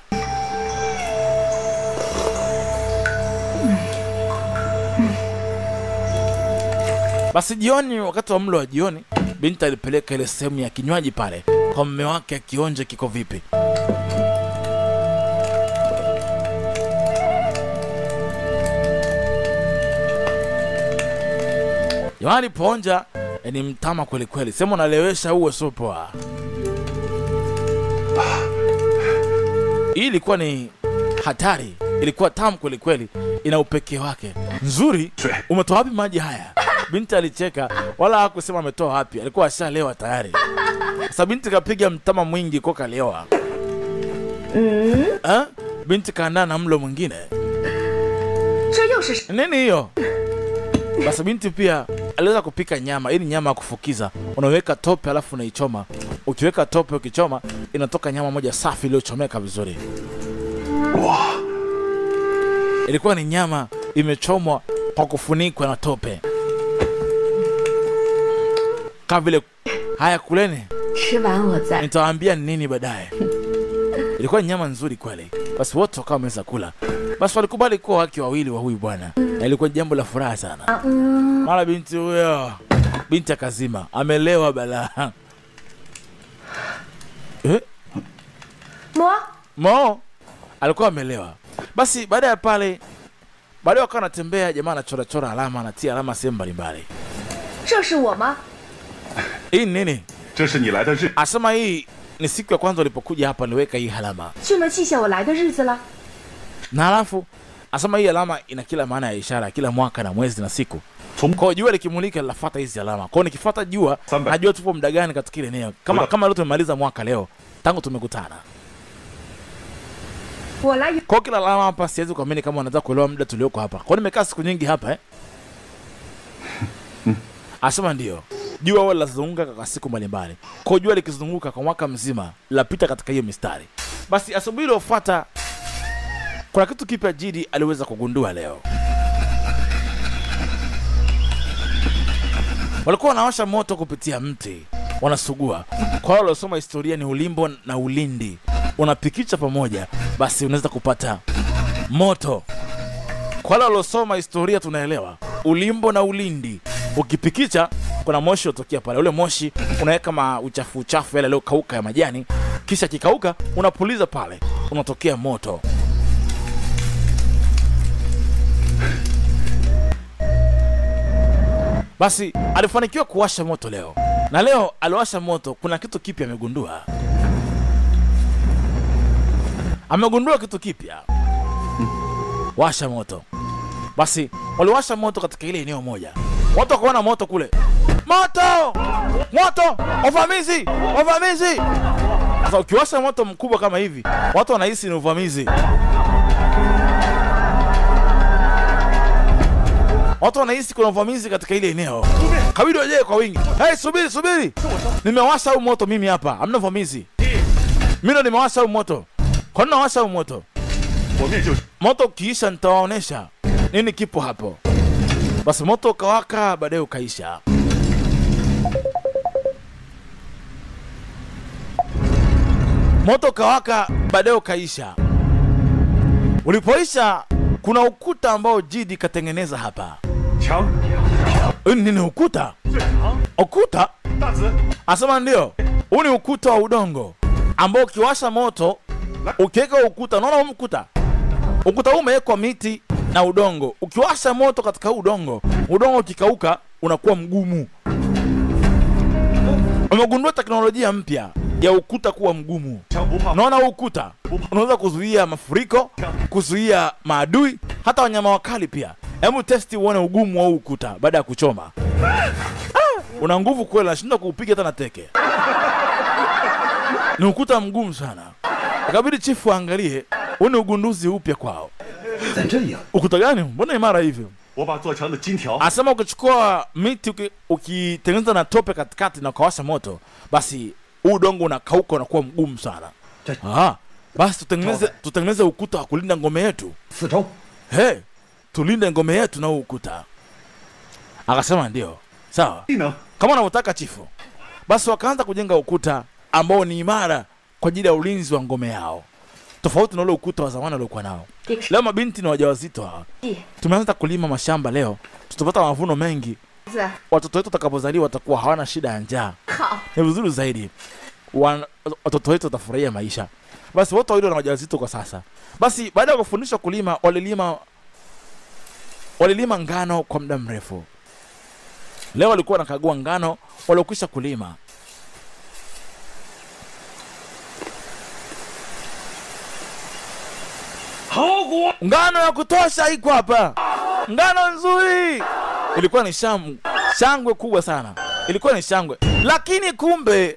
A: Basi jioni, wakati wa mlo wa jioni, binti alipeleka ile sehemu ya kinywaji pale kwa mume wake akionje kiko vipi. Yohani ponja ni mtama kweli kweli. Sema unalewesha uwe so poa. Hii ilikuwa ni hatari. Ilikuwa tamu kweli kweli. Ina upekee wake. Nzuri. Umetoa wapi maji haya? Binti alicheka, wala hakusema ametoa wapi. Alikuwa ashalewa tayari. Sasa binti kapiga mtama mwingi kwa kalewa. Binti kaandaa na mlo mwingine. Nini hiyo? Basi binti pia aliweza kupika nyama. Hii ni nyama ya kufukiza. Unaweka tope alafu unaichoma. Ukiweka tope ukichoma, inatoka nyama moja safi iliyochomeka vizuri. Ilikuwa ni nyama imechomwa kwa kufunikwa na tope. Kabla haya kuleni. Nitawaambia nini baadaye. Ilikuwa nyama nzuri kweli. Basi wote wakawa wameweza kula. Basi walikubali kuwa wake wawili wa huyu bwana. Na ilikuwa jambo la furaha sana. Mara binti huyo, binti akazima, amelewa balaa. Mo alikuwa amelewa. Basi baada ya pale, baada wakawa anatembea, jamaa anachora alama, anatia alama sehemu mbalimbali. Hii nini? Asema hii ni siku ya kwanza ulipokuja hapa niweka hii alama. Na alafu asema hii alama ina kila maana ya ishara, kila mwaka na mwezi na siku. Kwa jua likimulika lafuata hizi alama. Kwa nikifuata jua, najua tupo muda gani katika ile eneo. Kama leo tumemaliza mwaka leo, tangu tumekutana. Kwa kila alama hapa siwezi kuamini kama unataka kuelewa muda tulioko hapa. Kwa nimekaa siku nyingi hapa Asema ndio. Jua wala lazunguka kwa siku mbalimbali. Kwa jua likizunguka kwa mwaka mzima, lapita katika hiyo mistari. Basi asubuhi iliyofuata kuna kitu kipya Jidi aliweza kugundua leo. Walikuwa wanawasha moto kupitia mti, wanasugua. Kwa wale waliosoma historia ni ulimbo na ulindi, unapikicha pamoja, basi unaweza kupata moto. Kwa wale waliosoma historia tunaelewa ulimbo na ulindi, ukipikicha kuna moshi utokea pale. Ule moshi unaweka uchafu yale leo kauka ya majani, kisha kikauka unapuliza pale, unatokea moto. Basi alifanikiwa kuwasha moto leo, na leo aliwasha moto. Kuna kitu kipya amegundua. Amegundua kitu kipya. Washa moto. Basi waliwasha moto katika ile eneo moja. Watu wakaona moto kule. Moto! Moto! Uvamizi! Uvamizi! Sasa ukiwasha moto mkubwa kama hivi, watu wanahisi ni uvamizi. Watu wanahisi kuna uvamizi katika ile eneo. Kabidi waje kwa wingi. Hey, subiri. Nimewasha huu moto mimi hapa. Hamna uvamizi. Mimi ndo nimewasha huu moto. Kwa nini nawasha huu moto? Moto ukiisha nitawaonesha nini kipo hapo. Basi moto ukawaka, baadaye ukaisha. Moto ukawaka, baadaye ukaisha. Ulipoisha, kuna ukuta ambao Jidi katengeneza hapa. Nini ukuta? Ukuta? Asema ndio. Huu ni ukuta wa udongo ambao ukiwasha moto ukiweka ukuta, unaona huu ukuta? Ukuta huu umewekwa miti na udongo. Ukiwasha moto katika udongo, udongo ukikauka unakuwa mgumu. Umegundua teknolojia mpya ya ukuta kuwa mgumu. Unaona ukuta unaweza kuzuia mafuriko, kuzuia maadui, hata wanyama wakali pia. Hebu testi uone ugumu wa ukuta baada ya kuchoma. Una nguvu kweli, nashinda kuupiga hata na teke. Ni ukuta mgumu sana. Ikabidi chifu angalie, une ugunduzi upya kwao. Ukuta gani? Mbona imara hivyo? Asema ukichukua miti ukitengeneza na tope katikati na ukawasha moto, basi udongo unakauka unakuwa mgumu sana. Basi tutengeneze ukuta wa kulinda ngome yetu. Tulinde ngome yetu na ukuta. Akasema ndio. Sawa. Kama unavyotaka chifu. Basi wakaanza kujenga ukuta ambao ni imara kwa ajili ya ulinzi wa ngome yao. Tofauti na ule ukuta wa zamani waliokuwa nao. Leo mabinti ni wajawazito hawa. Tumeanza kulima mashamba leo. Tutapata mavuno mengi. Watoto wetu watakapozaliwa watakuwa hawana shida ya njaa. Ni vizuri zaidi. Watoto wetu watafurahia maisha. Basi wote wawili wana wajawazito kwa sasa. Basi baada ya kufundishwa kulima, walilima ngano kwa muda mrefu. Leo walikuwa wanakagua ngano waliokwisha kulima. Ngano ya kutosha iko hapa. Ngano nzuri. Ilikuwa ni shangwe kubwa sana. Ilikuwa ni shangwe. Lakini kumbe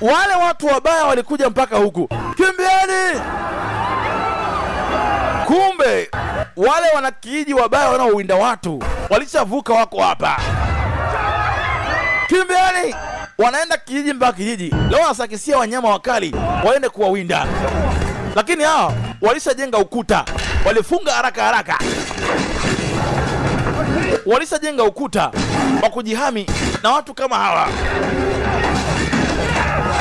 A: wale watu wabaya walikuja mpaka huku. Kimbieni! Kumbe wale wanakijiji wabaya wanaowinda watu walishavuka, wako hapa. Kimbieni! Wanaenda kijiji mpaka kijiji. Leo wanasakisia wanyama wakali waende kuwawinda. Lakini hao walishajenga ukuta. Walifunga haraka. Walishajenga ukuta wa kujihami na watu kama hawa.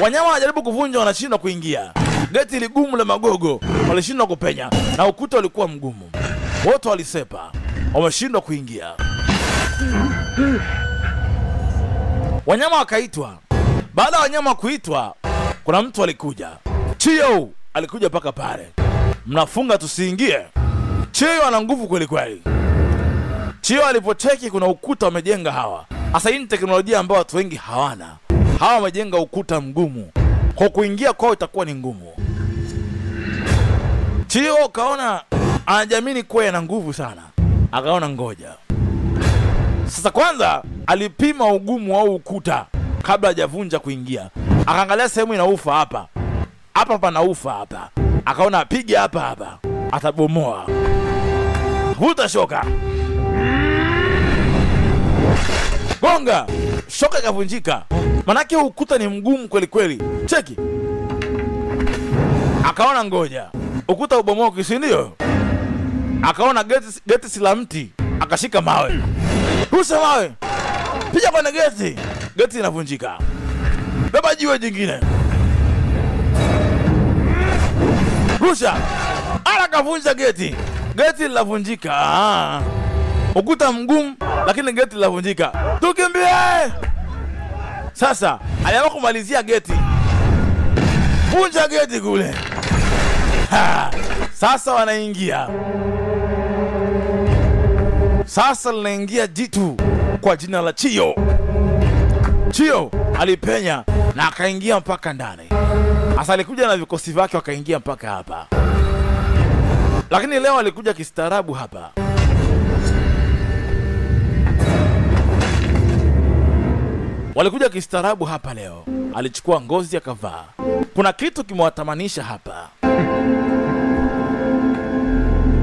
A: Wanyama wanajaribu kuvunja, wanashindwa kuingia. Geti ligumu la magogo, walishindwa kupenya, na ukuta ulikuwa mgumu. Wote walisepa, wameshindwa kuingia. Wanyama wakaitwa. Baada ya wanyama kuitwa, kuna mtu alikuja. Chio alikuja mpaka pale. Mnafunga tusiingie. Chio ana nguvu kweli kweli. Chio alipocheki kuna ukuta wamejenga hawa. Asa hii ni teknolojia ambayo watu wengi hawana. Hawa wamejenga ukuta mgumu. Kwa kuingia kwao itakuwa ni ngumu. Chio kaona anajamini kuwa yana nguvu sana. Akaona ngoja. Sasa kwanza alipima ugumu wa ukuta kabla hajavunja kuingia. Akaangalia sehemu ina ufa hapa. Hapa pana ufa hapa. Akaona apige hapa. Atabomoa. Vuta shoka. Gonga. Shoka ikavunjika. Manake ukuta ni mgumu kweli kweli. Cheki. Akaona ngoja. Ukuta ubomoke, si ndio? Akaona geti si la mti. Akashika mawe. Rusha mawe. Piga kwenye geti. Geti inavunjika. Beba jiwe jingine. Rusha. Ala kavunja geti. Geti linavunjika. Ukuta mgumu lakini geti linavunjika. Tukimbie. Sasa aliamua kumalizia geti. Vunja geti kule. Sasa wanaingia. Sasa linaingia jitu kwa jina la Chio. Chio alipenya na akaingia mpaka ndani. Sasa alikuja na vikosi vyake wakaingia mpaka hapa. Lakini leo alikuja kistaarabu hapa. Walikuja kistaarabu hapa leo. Alichukua ngozi akavaa. Kuna kitu kimewatamanisha hapa.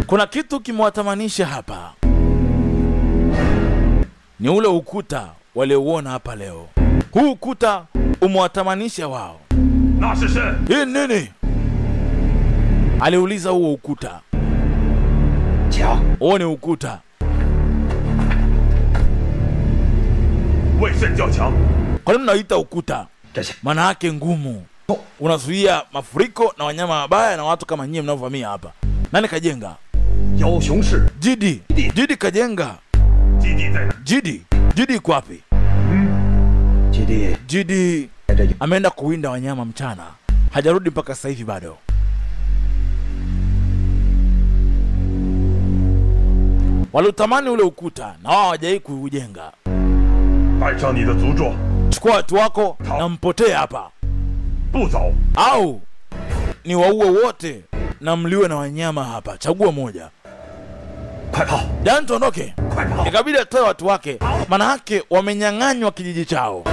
A: Kuna kitu kimewatamanisha hapa. Ni ule ukuta waliouona hapa leo. Huu ukuta umewatamanisha wao. Hii nini? Aliuliza huo ukuta. Huo ni ukuta. Kwa nini mnaita ukuta? Maana yake ngumu. Unazuia mafuriko na wanyama wabaya na watu kama nyinyi mnaovamia hapa. Nani kajenga? Jidi. Jidi kajenga. Jidi iko wapi? Jidi ameenda kuwinda wanyama mchana. Hajarudi mpaka sasa hivi bado. Waliutamani ule ukuta na wao hawajai kuujenga. Chukua watu wako na mpotee hapa. Au ni waue wote na mliwe na wanyama hapa. Chagua moja. Jana tuondoke. Ikabidi atoe watu wake. Maana yake wamenyang'anywa kijiji chao.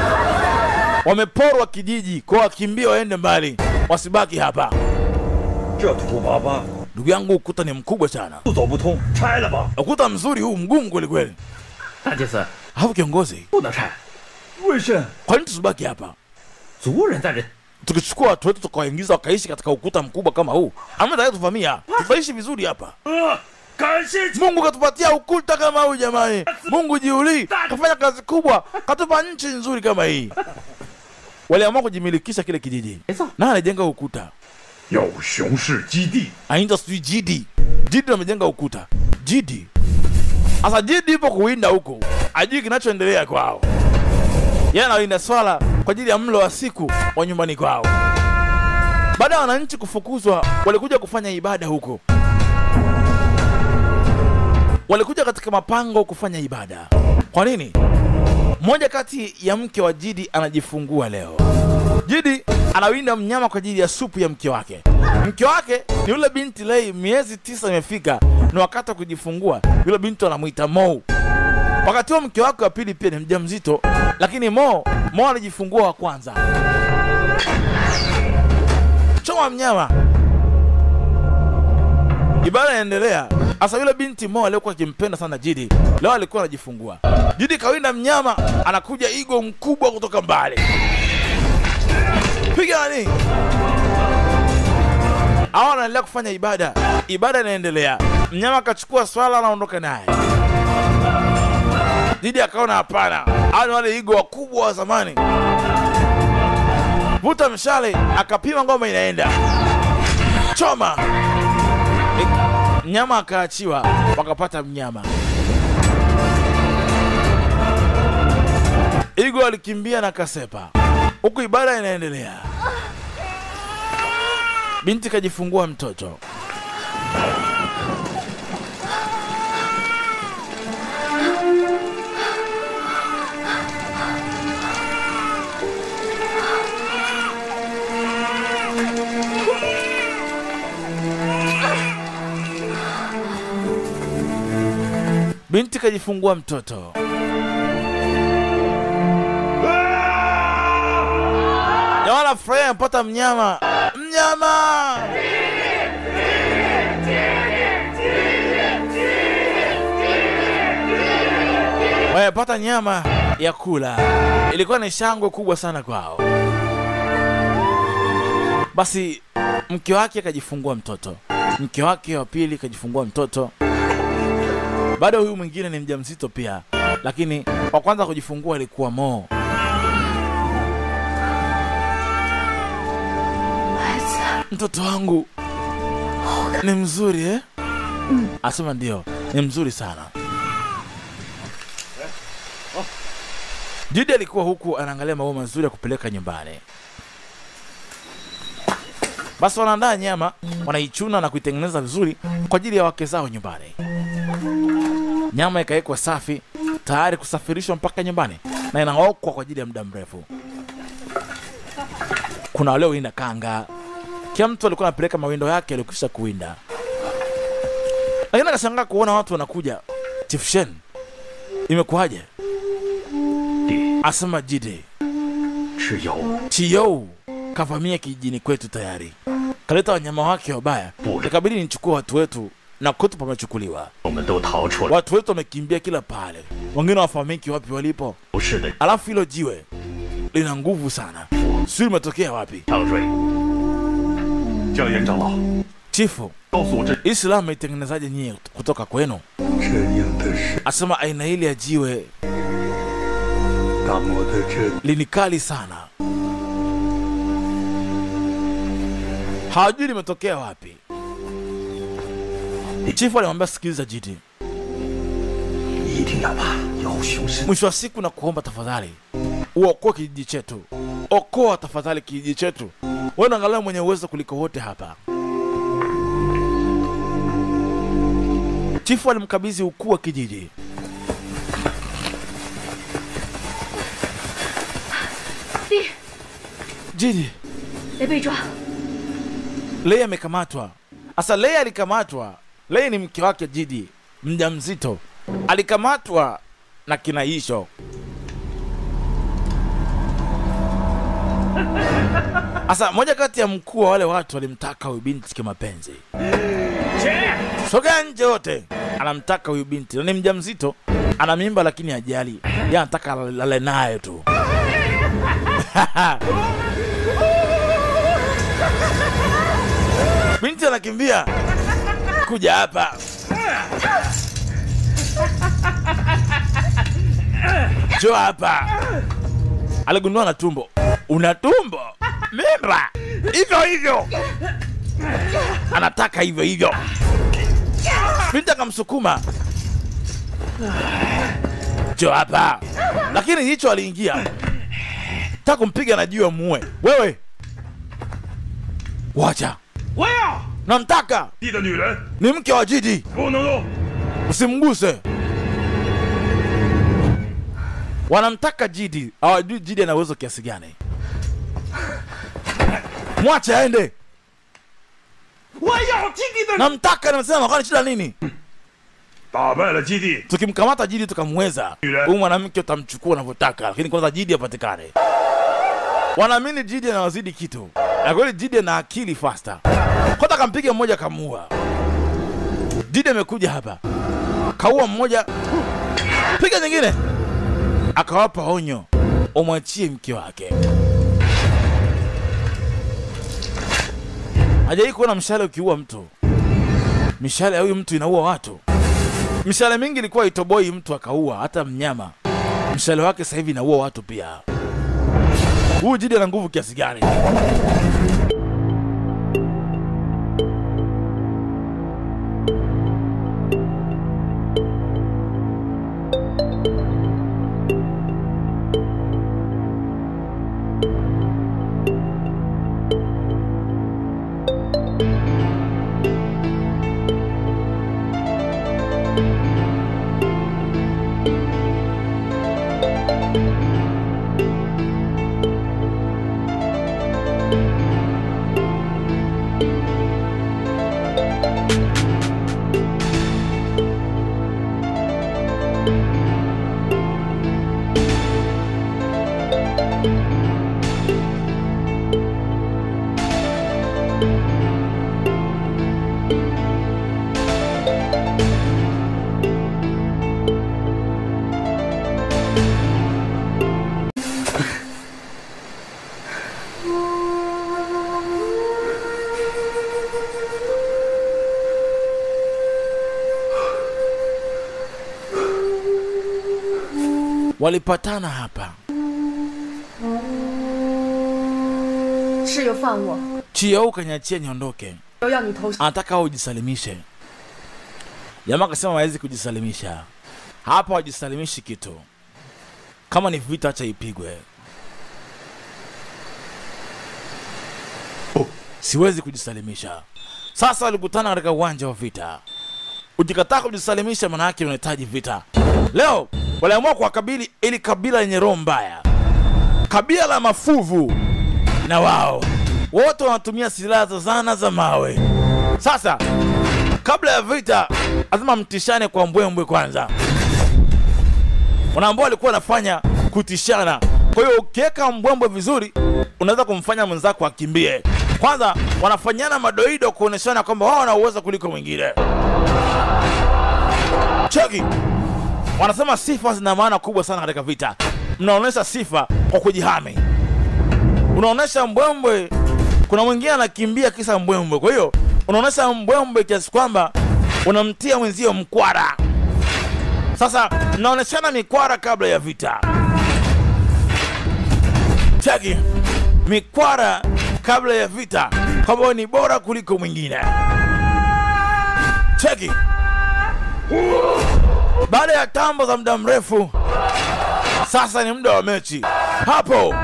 A: Wameporwa kijiji kwa wakimbia waende mbali. Wasibaki hapa. Ndugu yangu ukuta ni mkubwa sana. Ukuta mzuri huu mgumu kweli kweli. Hapo kiongozi. Kwa nini tusibaki hapa? Tukichukua watu wetu tukawaingiza wakaishi katika ukuta mkubwa kama huu. Amna tuvamia. Tutaishi vizuri hapa. Mungu katupatia ukuta kama huu jamani. Mungu jiuli kafanya kazi kubwa, katupa nchi nzuri kama hii. Waliamua kujimilikisha kile kijiji. Na anajenga ukuta. Aita sui Jidi. Jidi amejenga ukuta. Jidi. Asa Jidi ipo kuwinda huko. Ajui kinachoendelea kwao. Yeye analinda swala kwa ajili ya mlo wa siku wa nyumbani kwao. Baada ya wananchi kufukuzwa, walikuja kufanya ibada huko. Walikuja katika mapango kufanya ibada. Kwa nini? Mmoja kati ya mke wa Jidi anajifungua leo. Jidi anawinda mnyama kwa ajili ya supu ya mke wake. Mke wake ni yule binti Lei, miezi 9 imefika. Ni wakati wa kujifungua. Yule binti anamuita Mo. Wakati huo mke wake wa pili pia ni mjamzito, lakini Mo alijifungua wa kwanza. Choma mnyama. Ibada inaendelea. Asa yule binti Mo aliyekuwa akimpenda sana Jidi, leo alikuwa anajifungua. Jidi kawinda mnyama, anakuja igo mkubwa kutoka mbali. Piga nani? Hao wanaendelea kufanya ibada. Ibada inaendelea. Mnyama akachukua swala anaondoka naye. Jidi akaona hapana. Hao ni wale igo wakubwa wa zamani. Vuta mshale, akapima ngoma inaenda. Choma. Mnyama akaachiwa, wakapata mnyama. Igo alikimbia na kasepa. Huku ibada inaendelea. Binti kajifungua mtoto. Binti kajifungua mtoto. Jawana Freya mpata mnyama. Mnyama! Wamepata nyama ya kula. Ilikuwa ni shangwe kubwa sana kwao. Basi mke wake kajifungua mtoto. Mke wake wa pili kajifungua mtoto. Baada huyu mwingine ni mjamzito pia. lakini wa kwanza kujifungua alikuwa Mo. Mtoto wangu ni mzuri eh? Asema ndio, ni mzuri sana. Judy alikuwa huku anaangalia maua mazuri ya kupeleka nyumbani. Basi wanaandaa nyama, wanaichuna na kuitengeneza vizuri kwa ajili ya wake zao nyumbani. Nyama ikawekwa safi, tayari kusafirishwa mpaka nyumbani na inaokwa kwa ajili ya muda mrefu. Kuna wale winda kanga. Kila mtu alikuwa anapeleka mawindo yake alikwisha kuwinda. Lakini akashangaa kuona watu wanakuja. Chief Shen, imekuwaje? Asema Jide. Chiyo kavamia kijijini kwetu tayari. Kaleta wanyama wake wabaya. Ikabidi nichukue watu wetu na kwetu pamechukuliwa. Watu wetu wamekimbia kila pale. Wengine wafahamiki wapi walipo. Alafu hilo jiwe lina nguvu sana. Sio limetokea wapi? Chifu, Islam itengenezaje nyie kutoka kwenu? Asema aina ile ya jiwe linikali sana. Hawajui limetokea wapi. Chifu alimwambia sikiliza Jidi. Mwisho wa siku na kuomba tafadhali uokoe kijiji chetu. Okoa tafadhali kijiji chetu. Wewe angalau mwenye uwezo kuliko wote hapa. Chifu alimkabidhi ukuu wa kijiji. Jidi, Leia amekamatwa. Asa Leia alikamatwa. Leia ni mke wake Jidi, mjamzito. Alikamatwa na Kinaisho. Asa moja kati ya mkuu wa wale watu walimtaka huyu binti kimapenzi. Soga nje wote. Anamtaka huyu binti. Ni mjamzito, ana mimba lakini hajali. Yeye anataka lale naye tu. Binti anakimbia kuja hapa. Jo hapa. Aligundua na tumbo. Una tumbo? Mimba. Hivyo hivyo. Anataka hivyo hivyo. Binti akamsukuma. Jo hapa. Lakini hicho aliingia. Taka kumpiga na jiwe muue. Wewe. Wacha. Namtaka. Ni mke wa Jidi. Usimguse. Wanamtaka Jidi. Hawajui Jidi ana uwezo kiasi gani. Mwache aende. Namtaka, namsema kwani shida nini? Tukimkamata Jidi tukamweza, huyu mwanamke utamchukua unavyotaka, lakini kwanza Jidi apatikane. Wanaamini Jidi anawazidi kitu. Na kweli Jidi ana akili faster. Kwanza kampiga mmoja kamuua. Jidi amekuja hapa. Kaua mmoja. Piga nyingine. Akawapa onyo. Umwachie mke wake. Hajai kuona mshale ukiua mtu. Mishale ya huyu mtu inaua watu. Mishale mingi ilikuwa itoboi mtu akaua, hata mnyama. Mshale wake sasa hivi inaua watu pia. Huyu Jidi ana nguvu kiasi gani? walipatana hapa.
B: 室友放我，
A: Chiyo kanyachia niondoke.
B: 都要你投降。
A: Anataka ujisalimishe. Jamaa akasema hawezi kujisalimisha. Hapa wajisalimishi kitu. Kama ni vita acha ipigwe. Siwezi kujisalimisha. Sasa walikutana katika uwanja wa vita. Ukikataa kujisalimisha maana yake unahitaji vita. Leo waliamua kuwakabili ili kabila lenye roho mbaya. Kabila la mafuvu. Na wao wote wanatumia silaha za zana za mawe. Sasa kabla ya vita lazima mtishane kwa mbwembwe kwanza. Wanaambao walikuwa wanafanya kutishana. Kwa hiyo ukiweka mbwembwe vizuri unaweza kumfanya mwenzako akimbie. Kwanza wanafanyana madoido kuoneshana kwamba wao wana uwezo kuliko mwingine. Cheki. Wanasema sifa zina maana kubwa sana katika vita. Mnaonesha sifa kwa kujihami. Unaonesha mbwembwe, kuna mwingine anakimbia kisa mbwembwe. Kwa hiyo unaonesha mbwembwe kiasi kwamba unamtia mwenzio mkwara. Sasa mnaoneshana mikwara kabla ya vita. Cheki. Mikwara kabla ya vita kwamba ni bora kuliko mwingine. Cheki. Baada ya tambo za muda mrefu, sasa ni muda wa mechi. Hapo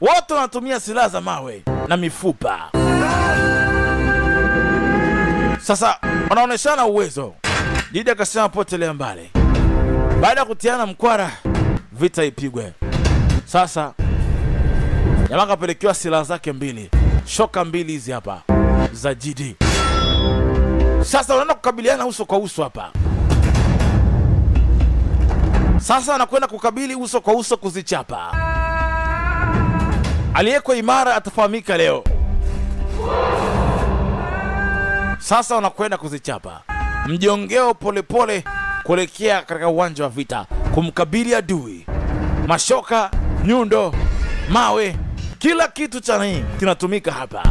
A: wote wanatumia silaha za mawe na mifupa. Sasa wanaoneshana uwezo. Didi akasema potelea mbali. Baada ya kutiana mkwara, vita ipigwe. Sasa jamaa kapelekewa silaha zake mbili. Shoka mbili hizi hapa za Jidi. Sasa wanaenda kukabiliana uso kwa uso hapa. Sasa wanakwenda kukabili uso kwa uso kuzichapa. Aliyeko imara atafahamika leo. Sasa wanakwenda kuzichapa. Mjongeo polepole kuelekea katika uwanja wa vita kumkabili adui. Mashoka, nyundo, mawe, kila kitu cha nini kinatumika hapa.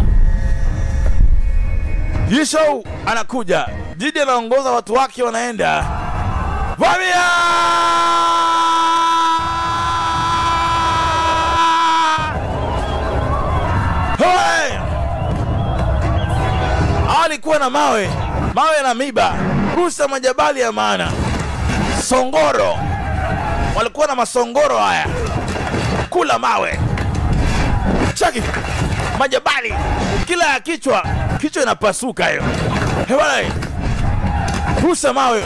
A: Yishou anakuja. Jidi anaongoza watu wake wanaenda. Vamia! Hey! Alikuwa na mawe na miba. Rusha majabali ya maana. Songoro. Walikuwa na masongoro haya. Kula mawe. Chaki. Majabali. Kila ya kichwa inapasuka hiyo. Hewala. Rusha mawe.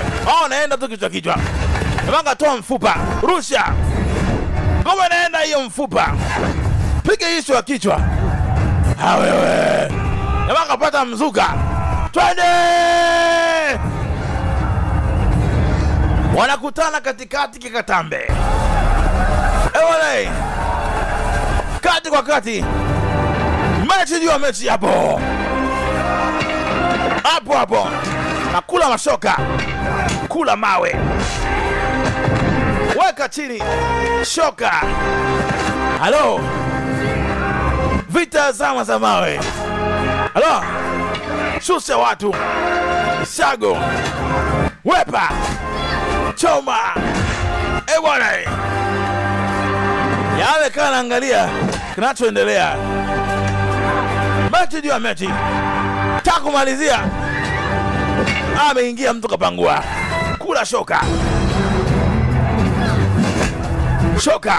A: Naenda tu kichwa. Manga toa mfupa. Rusha. Ngoma naenda hiyo mfupa. Piga hicho ya kichwa. Wewe. Manga pata mzuka. Twende! Wanakutana katikati kikatambe. Hewala. Kati kwa kati. Mechi juu ya mechi hapo. Hapo. Nakula mashoka. Kula mawe. Weka chini. Shoka. Halo. Vita zama za mawe. Halo. Shusha watu. Shago. Wepa. Choma. Bwana. Yale kana angalia kinachoendelea. Mechi juu ya mechi. Takumalizia. Ameingia mtu kapangua. Kula shoka. Shoka.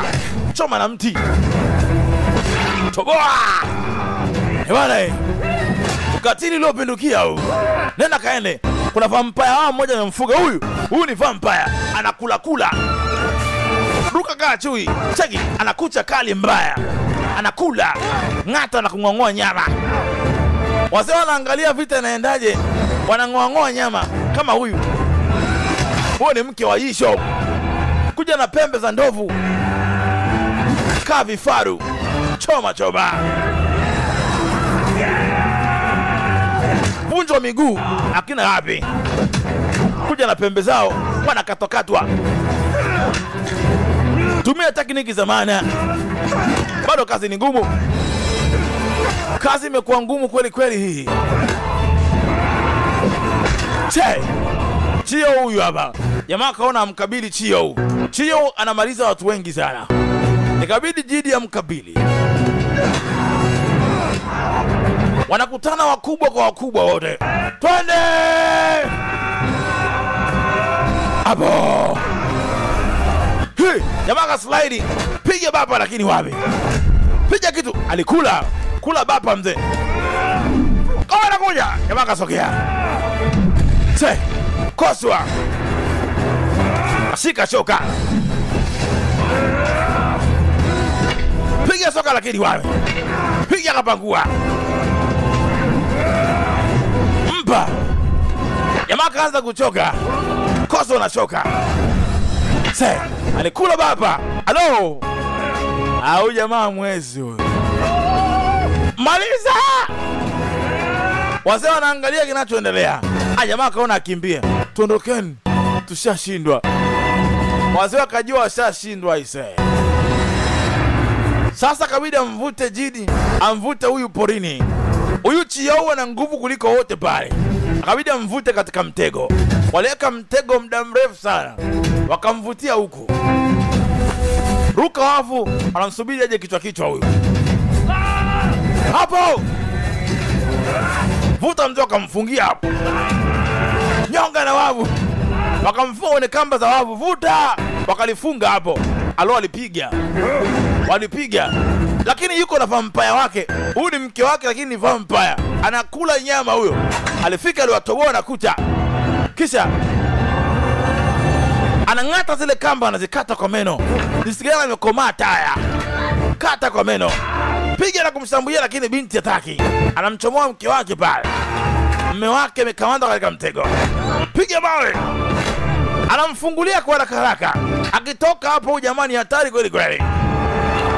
A: Choma na mti. Toboa. Bwana. Ukatili uliopindukia huu. Nenda kaende. Kuna vampire mmoja amemfuga huyu. Huyu ni vampire. Anakula. Ruka kaa chui. Cheki. Anakucha kali mbaya. Anakula. Ng'ata na kung'ong'oa nyama. Wazee wanaangalia vita inaendaje. Wanang'ong'oa nyama kama huyu. Huyu ni mke wa Yisho. Kuja na pembe za ndovu. Kaa vifaru. Choma. Vunjwa miguu. Akina hapi. Kuja na pembe zao. Wanakatwakatwa. Tumia tekniki za maana. Bado kazi ni ngumu. Kazi imekuwa ngumu kweli hii. Chio huyu hapa. Jamaa kaona amkabili Chio. Chio anamaliza watu wengi sana. Ikabidi Jidi amkabili. Wanakutana wakubwa kwa wakubwa wote. Twende! Abo! Hey, jamaa ka slide. Piga bapa lakini wapi? Piga kitu. Alikula. Kula bapa mzee. Kama anakuja. Jamaa kasogea. Se. Koswa. Ashika shoka. Piga soka lakini wapi? Piga kapangua. Mpa. Jamaa kaanza kuchoka. Koso na shoka. Se, alikula baba. Alo. Au jamaa mwezi huyo. Maliza! Wazee wanaangalia kinachoendelea. Jamaa kaona akimbia. Tuondokeni. Tushashindwa. Wazee wakajua washashindwa ise. Sasa kabidi amvute Jidi, amvute huyu porini. Huyu Chio ana nguvu kuliko wote pale. Akabidi amvute katika mtego. Waliweka mtego muda mrefu sana. Wakamvutia huku. Ruka wafu, anamsubiri aje kichwa huyu. Hapo! Vuta mzee wakamfungia hapo. Nyonga na wavu. Wakamfunga kwenye kamba za wavu. Vuta! Wakalifunga hapo. Alo walipiga. Lakini yuko na vampire wake. Huyu ni mke wake lakini ni vampire. Anakula nyama huyo. Alifika aliwatoboa na kucha. Kisha anang'ata zile kamba anazikata kwa meno. Jisigana amekomaa taya. Kata kwa meno. Piga na kumshambulia lakini binti hataki. Anamchomoa mke wake pale. Mume wake amekamanda katika mtego. Piga mawe. Anamfungulia kwa haraka. Akitoka hapo jamani hatari kweli kweli.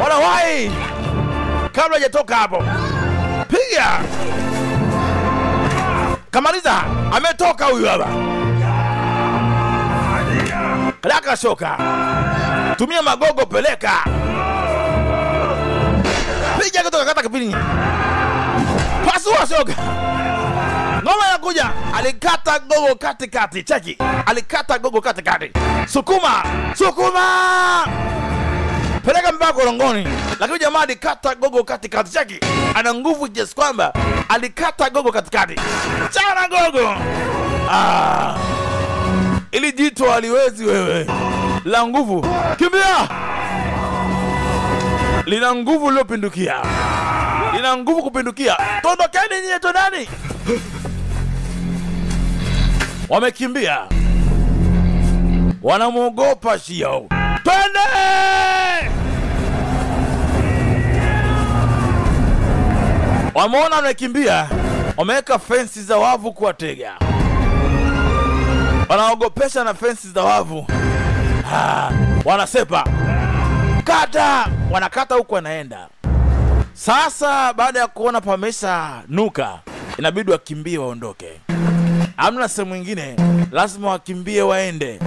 A: Wala wai. Kabla hajatoka hapo. Piga. Kamaliza. Ametoka huyu hapa. Kalaka shoka. Tumia magogo peleka. Piga kutoka kata kipini. Pasua shoka. Ngoma inakuja. Alikata gogo katikati. Cheki. Alikata gogo katikati. Sukuma. Peleka mpaka korongoni. Lakini jamaa alikata gogo katikati. Cheki. Ana nguvu kiasi kwamba alikata gogo katikati. Chana gogo. Ili jitu haliwezi wewe. La nguvu. Kimbia. Lina nguvu lilopindukia. Lina nguvu kupindukia. Tondokeni nyie tondani. Wamekimbia. Wanamuogopa Chio. Twende! Wameona wamekimbia. Wameweka fensi za wavu kuwatega. Wanaogopesha na fensi za wavu. Wanasepa. Kata! Wanakata huku wanaenda. Sasa baada ya kuona pamesha nuka, inabidi wakimbie waondoke. Hamna sehemu nyingine, lazima wakimbie waende.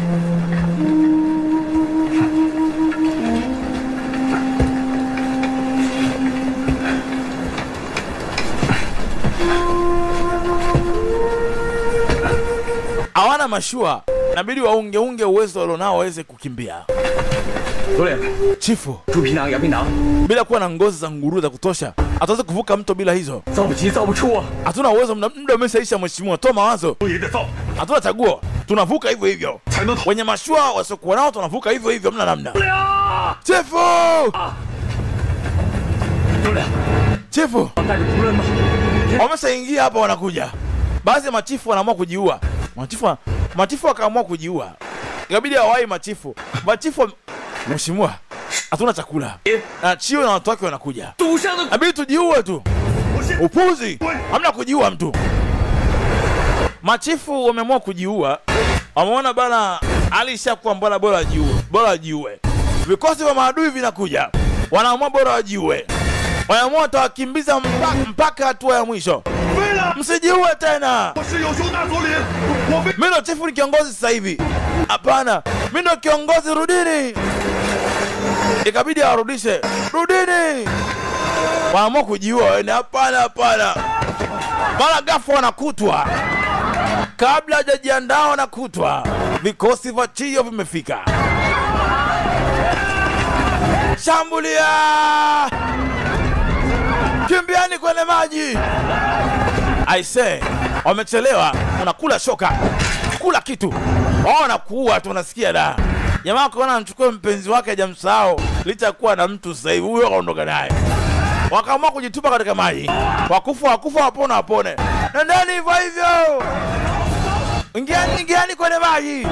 A: Hawana mashua, inabidi waunge uwezo walionao waweze kukimbia. Chifu, bila kuwa na ngozi za nguruwe za kutosha, ataweza kuvuka mto bila hizo. Hatuna uwezo, muda umeshaisha mheshimiwa, toa mawazo. Hatuna chaguo, tunavuka hivyo hivyo. Wenye mashua wasiokuwa nao tunavuka hivyo hivyo, mna namna. Chifu, wameshaingia hapa wanakuja. Baadhi ya machifu wanaamua kujiua. Machifu wakaamua kujiua. Ikabidi hawai machifu. Mheshimiwa, hatuna chakula. Na Chio na watu wake wanakuja. Inabidi tujiue tu. Upuzi. Hamna kujiua mtu. Machifu wameamua kujiua. Wameona bana alishakuwa mbona bora ajiue. Vikosi vya maadui vinakuja. Wanaamua bora wajiue. Wanaamua watawakimbiza mpaka hatua ya mwisho. Msijiue tena. Mimi ndo chifu ni kiongozi sasa hivi. Hapana, mimi ndo kiongozi, rudini. Ikabidi awarudishe. Rudini. Wanaamua kujiua wene. Hapana. Mara ghafla wanakutwa. Kabla hajajiandaa wanakutwa. Vikosi vya Chio vimefika. shambulia, kimbiani kwenye maji. I say, wamechelewa, unakula shoka, kula kitu. Wanakuua tu, unasikia da. Jamaa kaona anachukua mpenzi wake hajamsahau, licha kuwa na mtu sasa hivi, huyo kaondoka naye. Wakaamua kujitupa katika maji. Wakufa wapone wapone. Nendeni hivyo hivyo. Ingiani kwenye maji.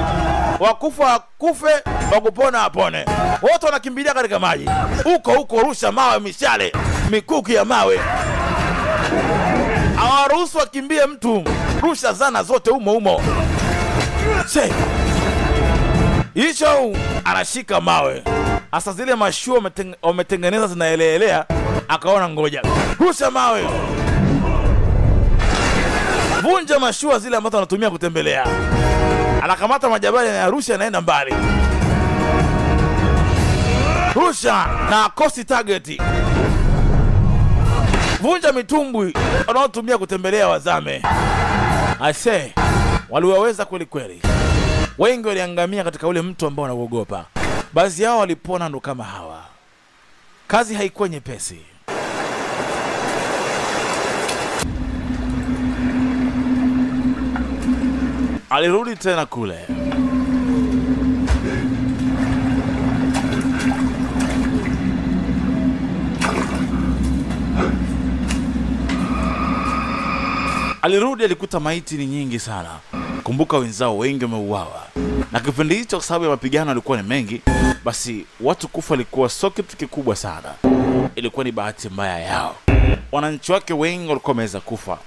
A: Wakufa wakufe, wakupona wapone. Wote wanakimbilia katika maji. Huko rusha mawe, mishale, mikuki ya mawe. Hawaruhusu wakimbie mtu. Rusha zana zote umo. Say. Hicho anashika mawe. Asa zile mashua wametengeneza zinaelelea, akaona ngoja. Rusha mawe. Vunja mashua zile ambazo wanatumia kutembelea. Anakamata majabali na rusha, anaenda mbali. Rusha na kosi target. Vunja mitumbwi wanaotumia kutembelea wazame. I say, waliwaweza kweli. Wengi waliangamia katika ule mtu ambao wanauogopa. Baadhi yao walipona, ndo kama hawa. Kazi haikuwa nyepesi. Alirudi tena kule. Alikuta maiti ni nyingi sana. Kumbuka wenzao wengi wameuawa. Na kipindi hicho, kwa sababu ya mapigano yalikuwa ni mengi, basi watu kufa ilikuwa sio kitu kikubwa sana. Ilikuwa ni bahati mbaya yao. Wananchi wake wengi walikuwa wameweza kufa.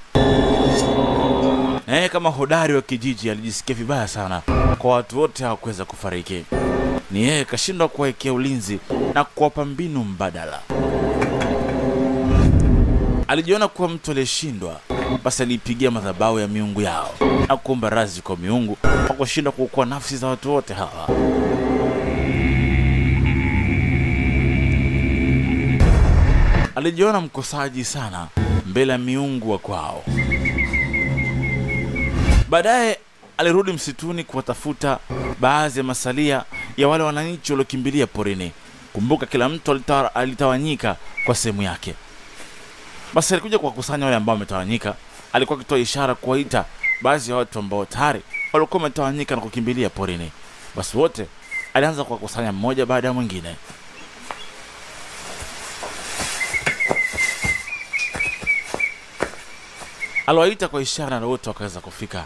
A: Kama hodari wa kijiji alijisikia vibaya sana kwa watu wote hawakuweza kufariki. Ni yeye kashindwa kuwekea ulinzi na kuwapa mbinu mbadala. Alijiona kuwa mtu aliyeshindwa, basi alipigia madhabahu ya miungu yao na kuomba radhi kwa miungu kwa kushindwa kuokoa nafsi za watu wote hawa. Alijiona mkosaji sana mbele ya miungu wa kwao. Baadaye alirudi msituni kuwatafuta baadhi ya masalia ya wale wananchi waliokimbilia porini. Kumbuka kila mtu alitawanyika kwa sehemu yake. Basi alikuja kuwakusanya wale ambao wametawanyika. Alikuwa akitoa ishara kuwaita baadhi ya watu ambao tayari walikuwa wametawanyika na kukimbilia porini. Basi wote alianza kuwakusanya mmoja baada ya mwingine. Aliwaita kwa ishara na wote wakaweza kufika.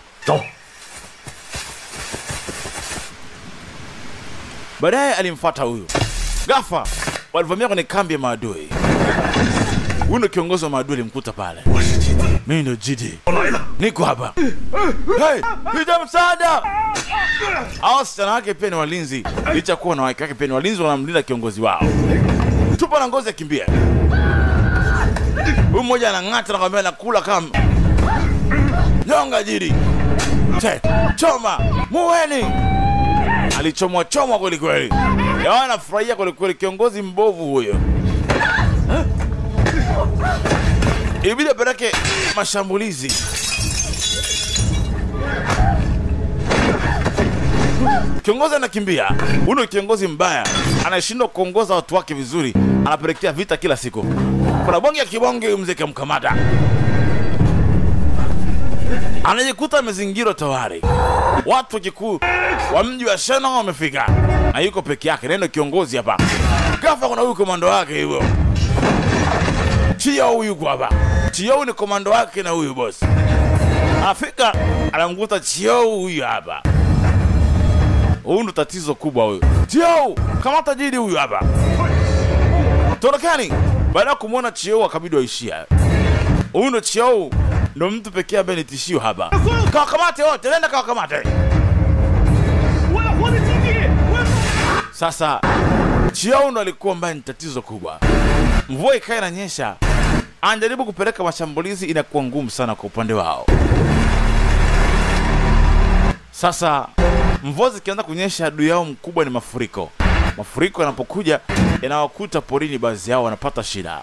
A: Baadaye alimfuata huyu. Ghafla walivamia kwenye kambi ya maadui. Huyu kiongozi wa maadui alimkuta pale. Mimi ndo Jidi. Niko hapa. Hey, nita msaada. Hao sana wake pia ni walinzi. Licha kuwa na wake pia ni walinzi, wanamlinda kiongozi wao. Tupa na ngozi akimbia. Huyu mmoja anang'ata na kwambia nakula kama nyonga Jidi. Choma, muweni. Alichomwa kweli. Yao anafurahia kweli, kiongozi mbovu huyo. Ibidi apeleke mashambulizi. Kiongozi anakimbia. Huyo kiongozi mbaya anashindwa kuongoza watu wake vizuri, anapelekea vita kila siku. Kuna bonge ya kibonge mzee kamkamata. Anajikuta amezingirwa tawari. Watu kikuu wa mji wa Shena wamefika. Na yuko peke yake, neno kiongozi hapa. Ghafla kuna huyu komando wake hivyo. Chiao huyu kwa hapa. Chiao ni komando wake na huyu boss. Afika anamkuta Chiao huyu hapa. Huyu ndo tatizo kubwa huyu. Chiao, kamata Jidi huyu hapa. Torokani. Baada ya kumuona Chiao akabidi waishia. Huyu ndo Chiao, ndo mtu pekee ambaye ni tishio hapa. Kawakamate wote, nenda kawakamate. Sasa Chiao ndo alikuwa mbaya, ni tatizo kubwa. Mvua ikae inanyesha, anajaribu kupeleka mashambulizi, inakuwa ngumu sana kwa upande wao. Sasa mvua zikianza kunyesha, adui yao mkubwa ni mafuriko. Mafuriko yanapokuja yanawakuta porini, baadhi yao wanapata shida.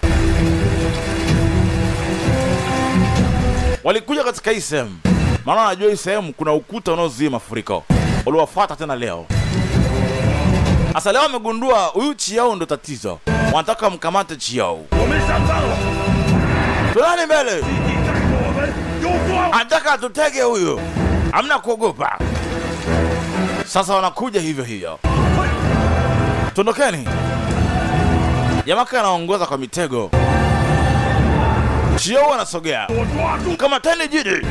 A: Walikuja katika hii sehemu, maana wanajua hii sehemu kuna ukuta unaozuia mafuriko. Waliwafuata tena leo. Sasa leo wamegundua huyu Chiao ndo tatizo. Wanataka mkamate Chiao. Tulani mbele. Anataka tutege huyu. Hamna kuogopa. Sasa wanakuja hivyo hivyo. Tondokeni. Jamaa anaongoza kwa mitego. Chiao anasogea. Mkamateni Jidi.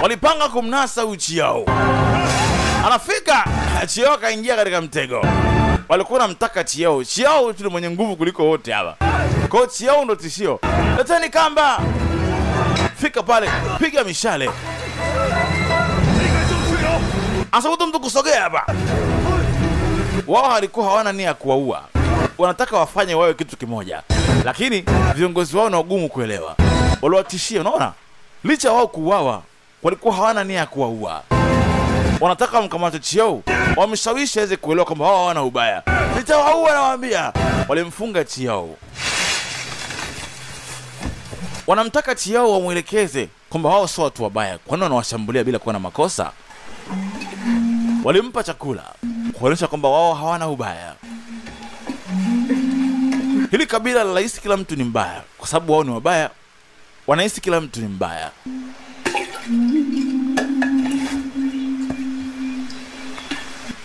A: Walipanga kumnasa huyu Chiao. Anafika, Chiao kaingia katika mtego. Walikuwa wanamtaka Chiao. Chiao yule mwenye nguvu kuliko wote hapa. Kwa Chiao ndo tishio. Leteni kamba. Fika pale, piga mishale. Asabutu mtu kusogea hapa. Wao walikuwa hawana nia kuwaua. Wanataka wafanye wawe kitu kimoja. Lakini viongozi wao na ugumu kuelewa. Waliwatishia, unaona? Licha wao kuuawa, walikuwa hawana nia kuwaua. Wanataka mkamate Chiao. Wameshawishi aweze kuelewa kwamba wao hawana ubaya. Nitawaua nawaambia. Walimfunga Chiao. Wanamtaka Chiao wamuelekeze kwamba wao sio watu wabaya. Kwani wanawashambulia bila kuwa na makosa? Walimpa chakula kuonyesha kwamba wao hawana ubaya. Hili kabila linahisi kila mtu ni mbaya kwa sababu wao ni wabaya. Wanahisi kila mtu ni mbaya.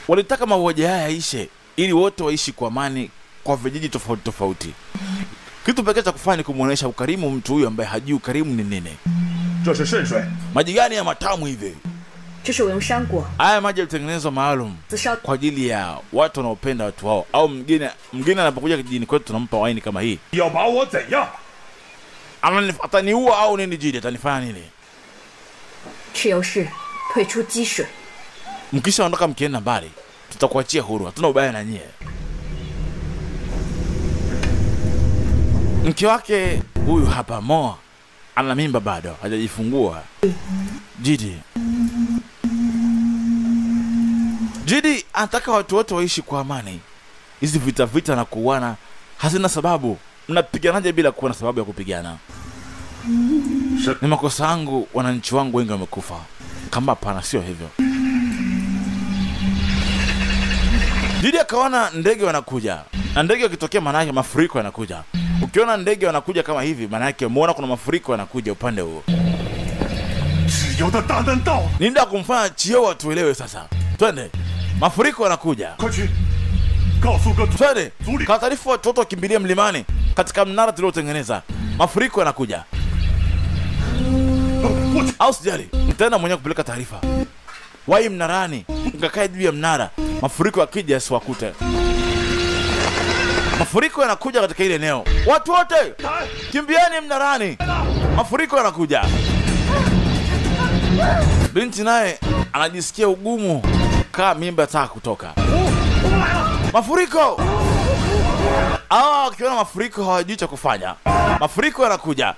A: Walitaka mauaji haya yaishe ili wote waishi kwa amani kwa vijiji tofauti tofauti. Kitu pekee cha kufanya ni kumuonesha ukarimu mtu huyu ambaye hajui ukarimu ni nini. Maji gani ya matamu hivi? Haya maji yalitengenezwa maalum kwa ajili ya watu wanaopenda watu wao, au mgeni anapokuja kijijini kwetu tunampa waini kama hii. Ataniua au nini Jidi? Atanifanya nini? Mkisha ondoka mkienda mbali, tutakuachia huru. Hatuna ubaya na nyie. Mke wake huyu hapa Mo ana mimba bado, hajajifungua. Jidi anataka watu wote waishi kwa amani. Hizi vita na kuuana hazina sababu. Mnapiganaje bila kuwa na sababu ya kupigana? Ni makosa yangu, wananchi wangu wengi wamekufa. Kama hapana, sio hivyo. Jidi akaona ndege wanakuja. Na ndege wakitokea maana yake mafuriko yanakuja. Ukiona ndege wanakuja kama hivi maana yake umeona kuna mafuriko yanakuja upande huo. Ninda kumfanya Chiao atuelewe sasa. Twende. Mafuriko yanakuja. Twende. Kwa taarifa watoto wakimbilia mlimani katika mnara tuliotengeneza. Mafuriko yanakuja. Au sijali, nitaenda mwenyewe kupeleka taarifa. Wai mnarani, mkakae juu ya mnara. Mafuriko yakija yasiwakute. Mafuriko yanakuja katika ile eneo. Watu wote kimbieni mnarani. Mafuriko yanakuja. Binti naye anajisikia ugumu kama mimba inataka kutoka. Mafuriko. Akiona mafuriko hawajui cha kufanya. Mafuriko yanakuja.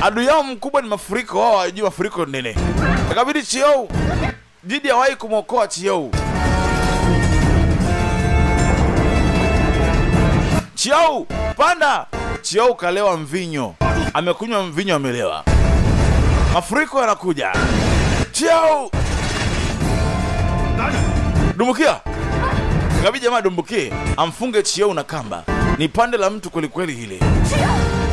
A: Adui yao mkubwa ni mafuriko. Wao hawajui mafuriko ni nini. Ikabidi Chiao, Jidi hawahi kumwokoa Chiao. Chiao, panda. Chiao kalewa mvinyo. Amekunywa mvinyo, amelewa. Mafuriko yanakuja. Chiao, dumbukia. Ikabidi jamaa dumbukie, amfunge Chiao na kamba. Ni pande la mtu kweli kweli hili.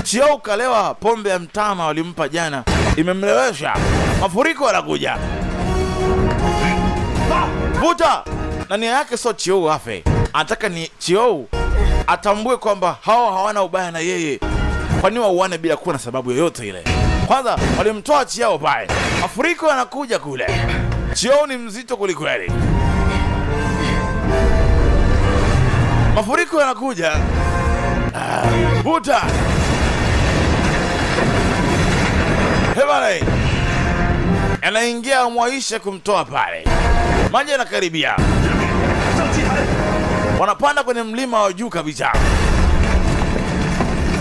A: Chiao kalewa pombe ya mtama walimpa jana, imemlewesha. Mafuriko yanakuja. Vuta. Na nia yake sio Chiao afe. Anataka ni Chiao atambue kwamba hawa hawana ubaya na yeye. Kwani wauane bila kuwa na sababu yoyote ile. Kwanza walimtoa Chiao pale. Mafuriko yanakuja kule. Chiao ni mzito kulikweli. Mafuriko yanakuja. Vuta. Hebale. Anaingia Mwaisha kumtoa pale. Maji yanakaribia. Wanapanda kwenye mlima wa juu kabisa.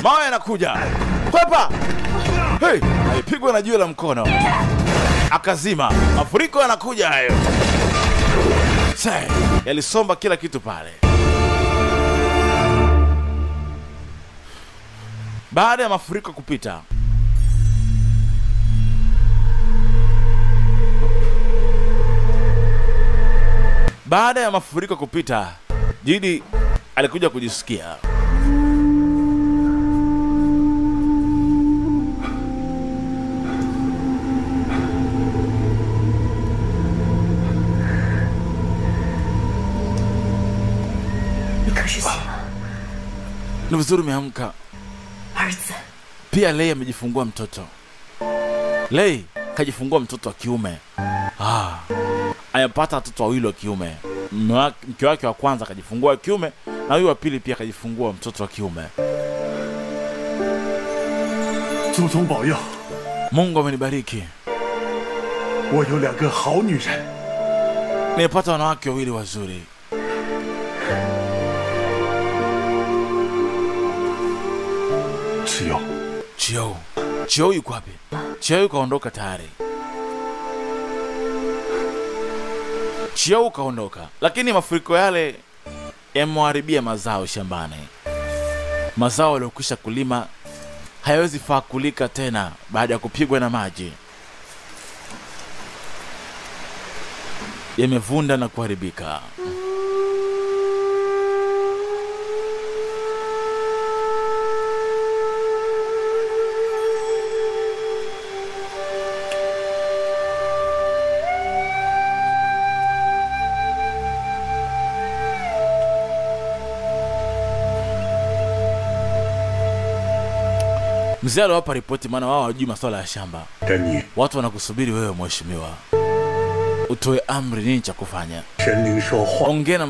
A: Mawe yanakuja. Kwepa. Hey, alipigwa na jiwe la mkono. Akazima. Mafuriko yanakuja hayo. Yalisomba kila kitu pale. Baada ya mafuriko kupita, Baada ya mafuriko kupita, Jidi alikuja kujisikia. Ni vizuri umeamka. Pia Lei amejifungua mtoto. Lei kajifungua mtoto wa kiume. Ayapata watoto wawili wa kiume. Mke wake wa kwanza kajifungua wa kiume na huyu wa pili pia kajifungua mtoto wa kiume. Mungu amenibariki. Nimepata wanawake wawili wazuri. Chiyo yuko wapi? Chiyo kaondoka tayari. Chiyo kaondoka, lakini mafuriko yale yamemharibia mazao shambani. Mazao yaliyokwisha kulima hayawezi faa kulika tena baada ya kupigwa na maji. Yamevunda na kuharibika. Mzee aliwapa ripoti maana wao hawajui masuala ya shamba. Watu wanakusubiri wewe mheshimiwa. Utoe amri nini cha kufanya. Ongea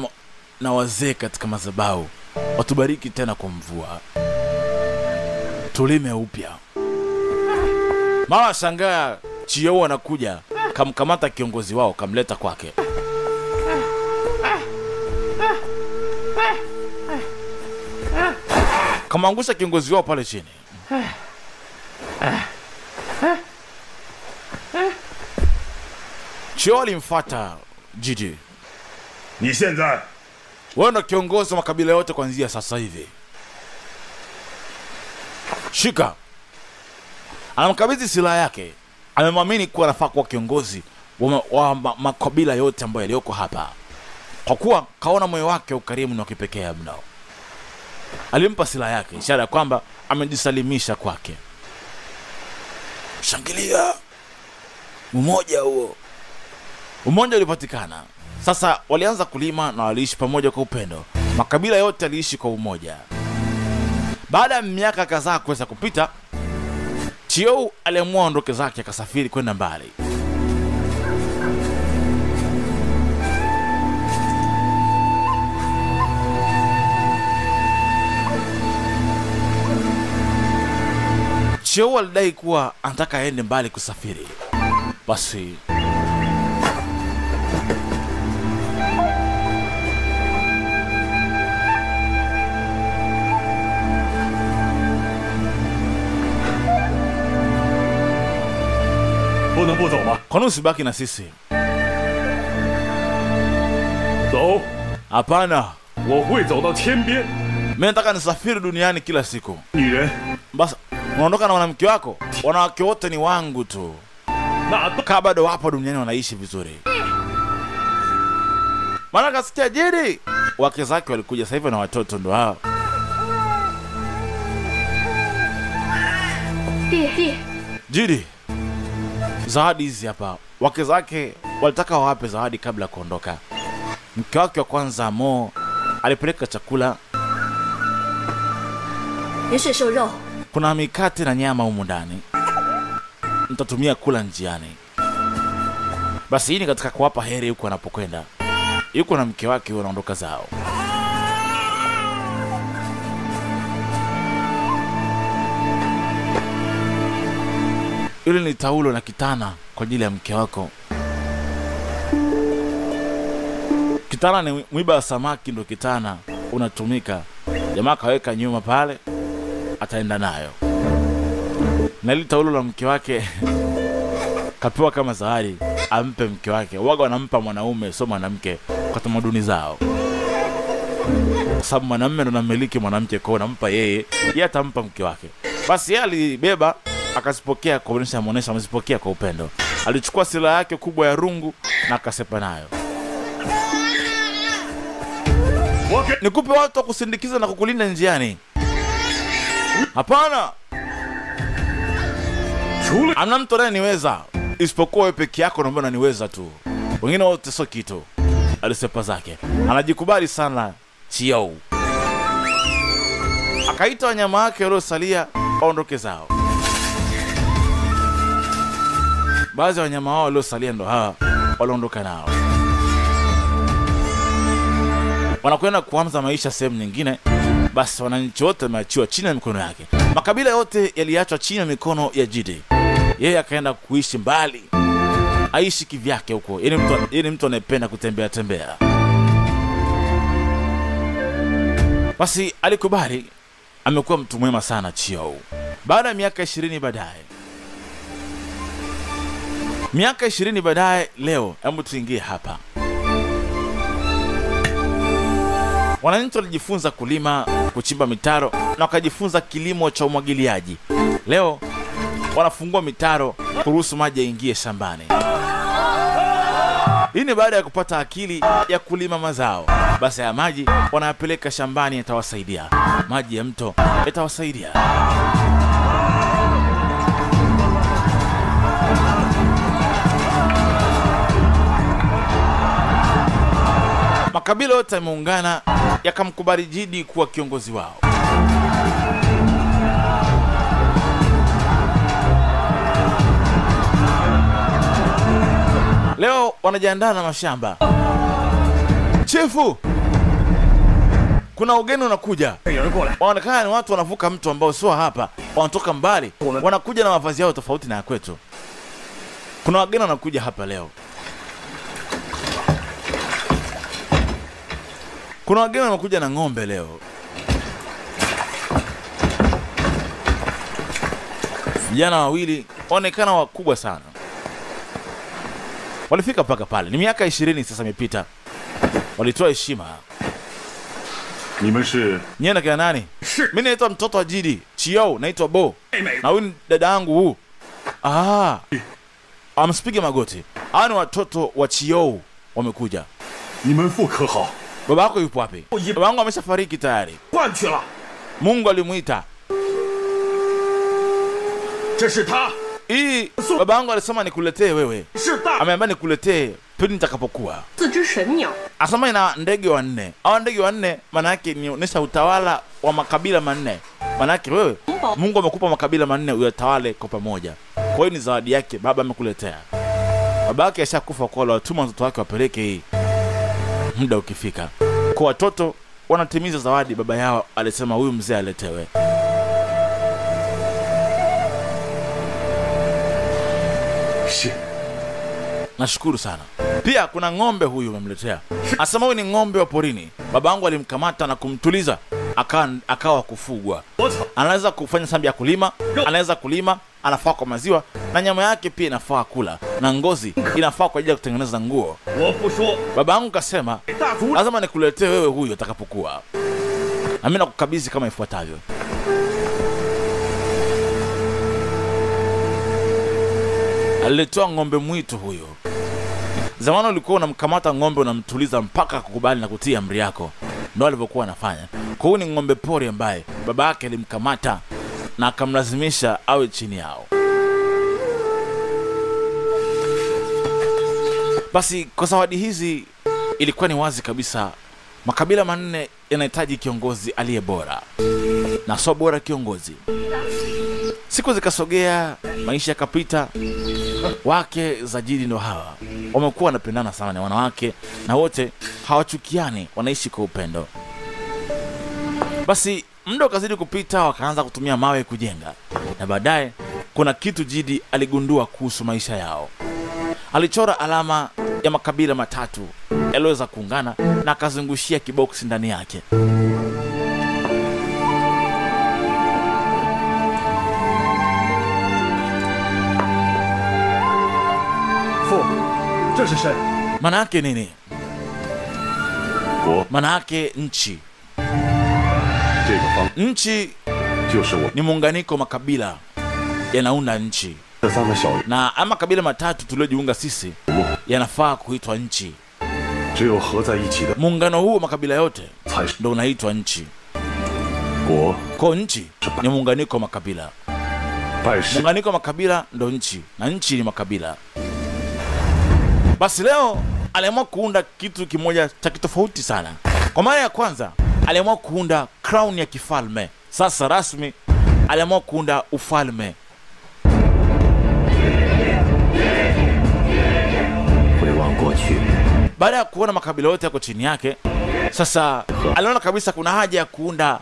A: na wazee katika madhabahu. Watubariki tena kwa mvua. Tulime upya. Mara shangaa Chiyo anakuja, kamkamata kiongozi wao, kamleta kwake. Kamangusha kiongozi wao pale chini. Chiyo alimfuata Jidi. Wewe ndo kiongozi wa makabila yote kuanzia sasa hivi. Shika. Anamkabidhi silaha yake. Amemwamini kuwa anafaa kuwa kiongozi wa makabila yote ambayo yalioko hapa. Kwa kuwa kaona moyo wake ukarimu na kipekee mno. Alimpa silaha yake, ishara ya kwamba amejisalimisha kwake. Shangilia. Umoja huo. Umoja ulipatikana. Sasa walianza kulima na waliishi pamoja kwa upendo. Makabila yote yaliishi kwa umoja. Baada ya miaka kadhaa kuweza kupita, Chiyo aliamua ondoke zake akasafiri kwenda mbali. Chiyo alidai kuwa anataka aende mbali kusafiri. Basi kwa nini usibaki na sisi? Hapana. Mimi nataka nisafiri duniani kila siku. Basi unaondoka na mwanamke wako? Wanawake wote ni wangu tu. Kaa bado wapo duniani wanaishi vizuri. Maana kasikia Jidi wake zake walikuja sasa hivi na watoto ndo hao. Jidi, zawadi hizi hapa. Wake zake walitaka wawape zawadi kabla kuondoka. Mke wake wa kwanza Mo alipeleka chakula. Kuna mikate na nyama humu ndani. Nitatumia kula njiani. Basi hii ni katika kuwapa heri huko anapokwenda. Yuko na mke wake wanaondoka zao. Ile ni taulo na kitana kwa ajili ya mke wako. Kitana ni mwiba wa samaki ndo kitana unatumika. Jamaa kaweka nyuma pale, ataenda nayo. Na ile taulo la mke wake kapewa kama zawadi ampe mke wake. Waga wanampa mwanaume sio mwanamke kwa tamaduni zao. Sababu mwanamume ndo anamiliki mwanamke, kwa anampa yeye atampa mke wake. Basi yeye alibeba akasipokea kuonesha amezipokea kwa upendo. Alichukua silaha yake kubwa ya rungu na akasepa nayo. nikupe watu wa kusindikiza na kukulinda njiani? Hapana. Amna mtu anayeniweza isipokuwa wewe peke yako, naomba unaniweza tu. Wengine wote sio kitu. Alisepa zake. Anajikubali sana Chiao. Akaita wanyama wake waliosalia waondoke zao. Baadhi ya wanyama wao waliosalia ndo hawa waliondoka nao. Wanakwenda kuanza maisha sehemu nyingine. Basi wananchi wote wameachiwa chini ya mikono yake. Makabila yote yaliachwa chini ya mikono ya Jide. Yeye akaenda kuishi mbali, aishi kivyake huko. Yeye ni mtu anayependa kutembea tembea. Basi alikubali. Amekuwa mtu mwema sana Chiao. Baada ya miaka 20 baadaye, miaka 20 baadaye, leo hebu tuingie hapa. Wananchi walijifunza kulima, kuchimba mitaro na wakajifunza kilimo cha umwagiliaji. Leo wanafungua mitaro kuruhusu maji yaingie shambani. Hii ni baada ya kupata akili ya kulima mazao. Basi ya maji wanayapeleka shambani, yatawasaidia. Maji ya mto yatawasaidia. Makabila yote yameungana yakamkubali Jidi kuwa kiongozi wao. Leo wanajiandaa na mashamba. Chifu, kuna ugeni unakuja. Wanaonekana ni watu wanavuka mto ambao sio hapa, wanatoka mbali, wanakuja na mavazi yao tofauti na ya kwetu. Kuna wageni wanakuja hapa leo. Kuna wageni wanakuja na ng'ombe leo. Vijana wawili waonekana wakubwa sana. Walifika paka pale. Ni miaka 20 sasa imepita. Walitoa heshima. Nyie na kina nani? Mimi naitwa mtoto wa Jidi, Chiao, naitwa Bo. Na huyu ni dada yangu huu. Amsipige magoti. Hawa ni watoto wa Chiao wamekuja. Baba yako yupo wapi? Baba yangu ameshafariki tayari. Mungu alimuita. Hii baba yangu alisema nikuletee wewe. Ameambia nikuletee pindi nitakapokuwa. Asema ina ndege wanne. Hao ndege wanne maana yake nionyesha utawala wa makabila manne. Maana yake wewe Mungu amekupa makabila manne uyatawale kwa pamoja. Kwa hiyo ni zawadi yake baba amekuletea. Baba yake ashakufa, kwa wale watuma watoto wake wapeleke hii. Muda ukifika, kwa watoto wanatimiza zawadi baba yao alisema huyu mzee aletewe. Nashukuru sana. Pia kuna ng'ombe huyu umemletea. Asema huyu ni ng'ombe wa porini. Baba yangu alimkamata na kumtuliza akawa kufugwa. Anaweza kufanya sambi ya kulima, anaweza kulima, anafaa kwa maziwa na nyama yake pia inafaa kula na ngozi inafaa kwa ajili ya kutengeneza nguo. Baba yangu kasema lazima nikuletee wewe huyu atakapokuwa. Na mimi nakukabidhi kama ifuatavyo. Alitoa ng'ombe mwitu huyo. Zamani ulikuwa unamkamata ng'ombe unamtuliza mpaka kukubali na kutii amri yako. Ndio alivyokuwa anafanya. Kwa hiyo ni ng'ombe pori ambaye baba yake alimkamata na akamlazimisha awe chini yao. Basi kwa zawadi hizi ilikuwa ni wazi kabisa makabila manne yanahitaji kiongozi aliye bora. Na sio bora kiongozi. Siku zikasogea, maisha yakapita. Wake za Jidi ndo hawa. Wamekuwa wanapendana sana, ni wanawake na wote hawachukiani, wanaishi kwa upendo. Basi muda ukazidi kupita, wakaanza kutumia mawe kujenga. Na baadaye kuna kitu Jidi aligundua kuhusu maisha yao. Alichora alama ya makabila matatu yaliyoweza kuungana na akazungushia kiboksi ndani yake. Maana yake nini? Maana yake nchi. Nchi ni muunganiko makabila yanaunda nchi. Na ama kabila matatu tuliojiunga sisi yanafaa kuitwa nchi.
C: 只有合在一起的
A: muungano huu wa makabila yote
C: 才是
A: ndio unaitwa nchi.
C: 国。
A: Kwa nchi ni muunganiko wa makabila.
C: 拜师
A: Muunganiko wa makabila ndio nchi, na nchi ni makabila. Basi leo aliamua kuunda kitu kimoja cha kitofauti sana. Kwa mara ya kwanza aliamua kuunda crown ya kifalme. Sasa rasmi aliamua kuunda ufalme.
D: 回望过去，
A: Baada ya kuona makabila yote yako chini yake, sasa aliona kabisa kuna haja ya kuunda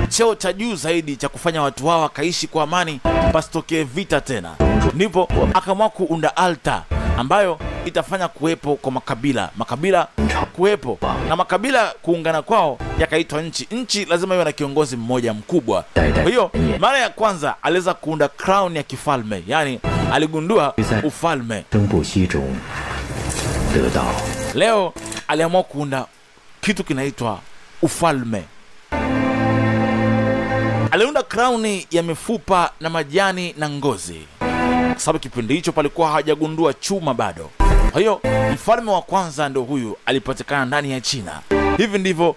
A: cheo cha juu zaidi cha kufanya watu wao wakaishi kwa amani, pasitokee vita tena. Ndipo akaamua kuunda altar ambayo itafanya kuwepo kwa makabila kuwepo na makabila kuungana kwao yakaitwa nchi. Nchi lazima iwe na kiongozi mmoja mkubwa. Kwa hiyo mara ya kwanza aliweza kuunda crown ya kifalme, yani aligundua ufalme.
D: 生不息中得到
A: Leo aliamua kuunda kitu kinaitwa ufalme. Aliunda crown ya mifupa na majani na ngozi, kwa sababu kipindi hicho palikuwa hajagundua chuma bado. Kwa hiyo mfalme wa kwanza ndio huyu, alipatikana ndani ya China. Hivi ndivyo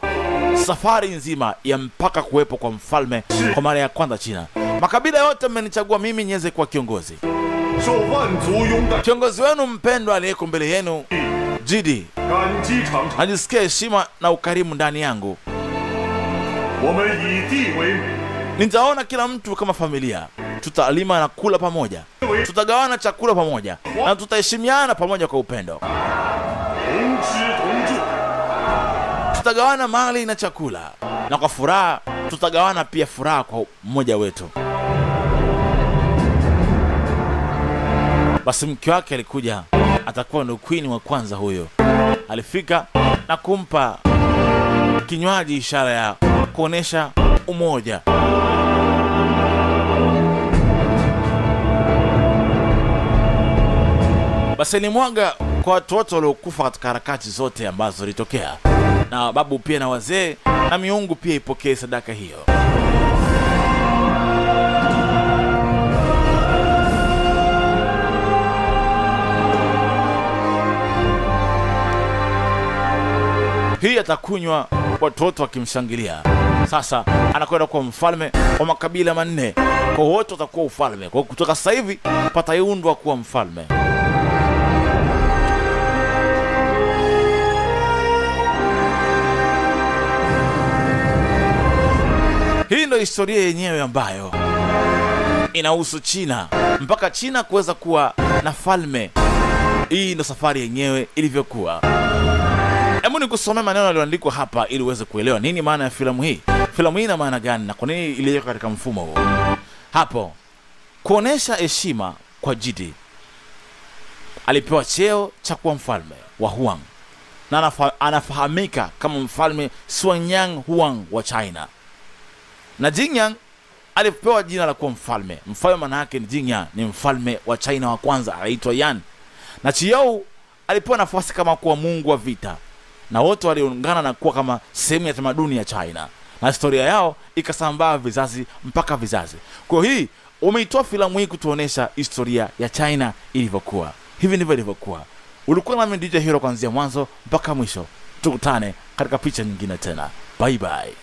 A: safari nzima ya mpaka kuwepo kwa mfalme kwa mara ya kwanza China. Makabila yote mmenichagua mimi niweze kuwa kiongozi.
C: 受万族拥戴，
A: Kiongozi wenu mpendwa aliyeko mbele yenu, Jidi,
C: 感激长长。
A: najisikia heshima na ukarimu ndani yangu.
C: 我们以地为母，
A: Nitaona kila mtu kama familia. Tutalima na kula pamoja, tutagawana chakula pamoja, na tutaheshimiana pamoja kwa upendo.
C: 同吃同住，
A: Tutagawana mali na chakula, na kwa furaha tutagawana pia furaha kwa mmoja wetu. Basi mke wake alikuja, atakuwa ndo queen wa kwanza huyo. Alifika na kumpa kinywaji, ishara ya kuonesha umoja. Basi alimwaga kwa watu wote waliokufa katika harakati zote ambazo zilitokea, na babu pia na wazee na miungu pia ipokee sadaka hiyo. Hii atakunywa watu wote wakimshangilia. Sasa anakwenda kuwa mfalme wa makabila manne, kwa wote watakuwa ufalme. Kwa kutoka sasa hivi pataiundwa kuwa mfalme. Hii ndio historia yenyewe ambayo inahusu China, mpaka China kuweza kuwa na falme. Hii ndio safari yenyewe ilivyokuwa. Hebu nikusomea maneno yaliyoandikwa hapa ili uweze kuelewa nini maana ya filamu hii. Filamu hii ina maana gani na kwa nini iliwekwa katika mfumo huo. Hapo kuonesha heshima kwa Jidi, alipewa cheo cha kuwa mfalme wa Huang, na anafahamika kama mfalme Xuanyang Huang wa China. Na Jingyang alipewa jina la kuwa mfalme. Mfalme maana yake ni Jingyang, ni mfalme wa China wa kwanza, anaitwa Yan. Na Chiao alipewa nafasi kama kuwa mungu wa vita, na wote waliungana na kuwa kama sehemu ya tamaduni ya China, na historia yao ikasambaa vizazi mpaka vizazi. Kwa hii umeitoa filamu hii kutuonesha historia ya China ilivyokuwa. Hivi ndivyo ilivyokuwa. Ulikuwa nami DJ Hero kuanzia mwanzo mpaka mwisho. Tukutane katika picha nyingine tena. Bye bye.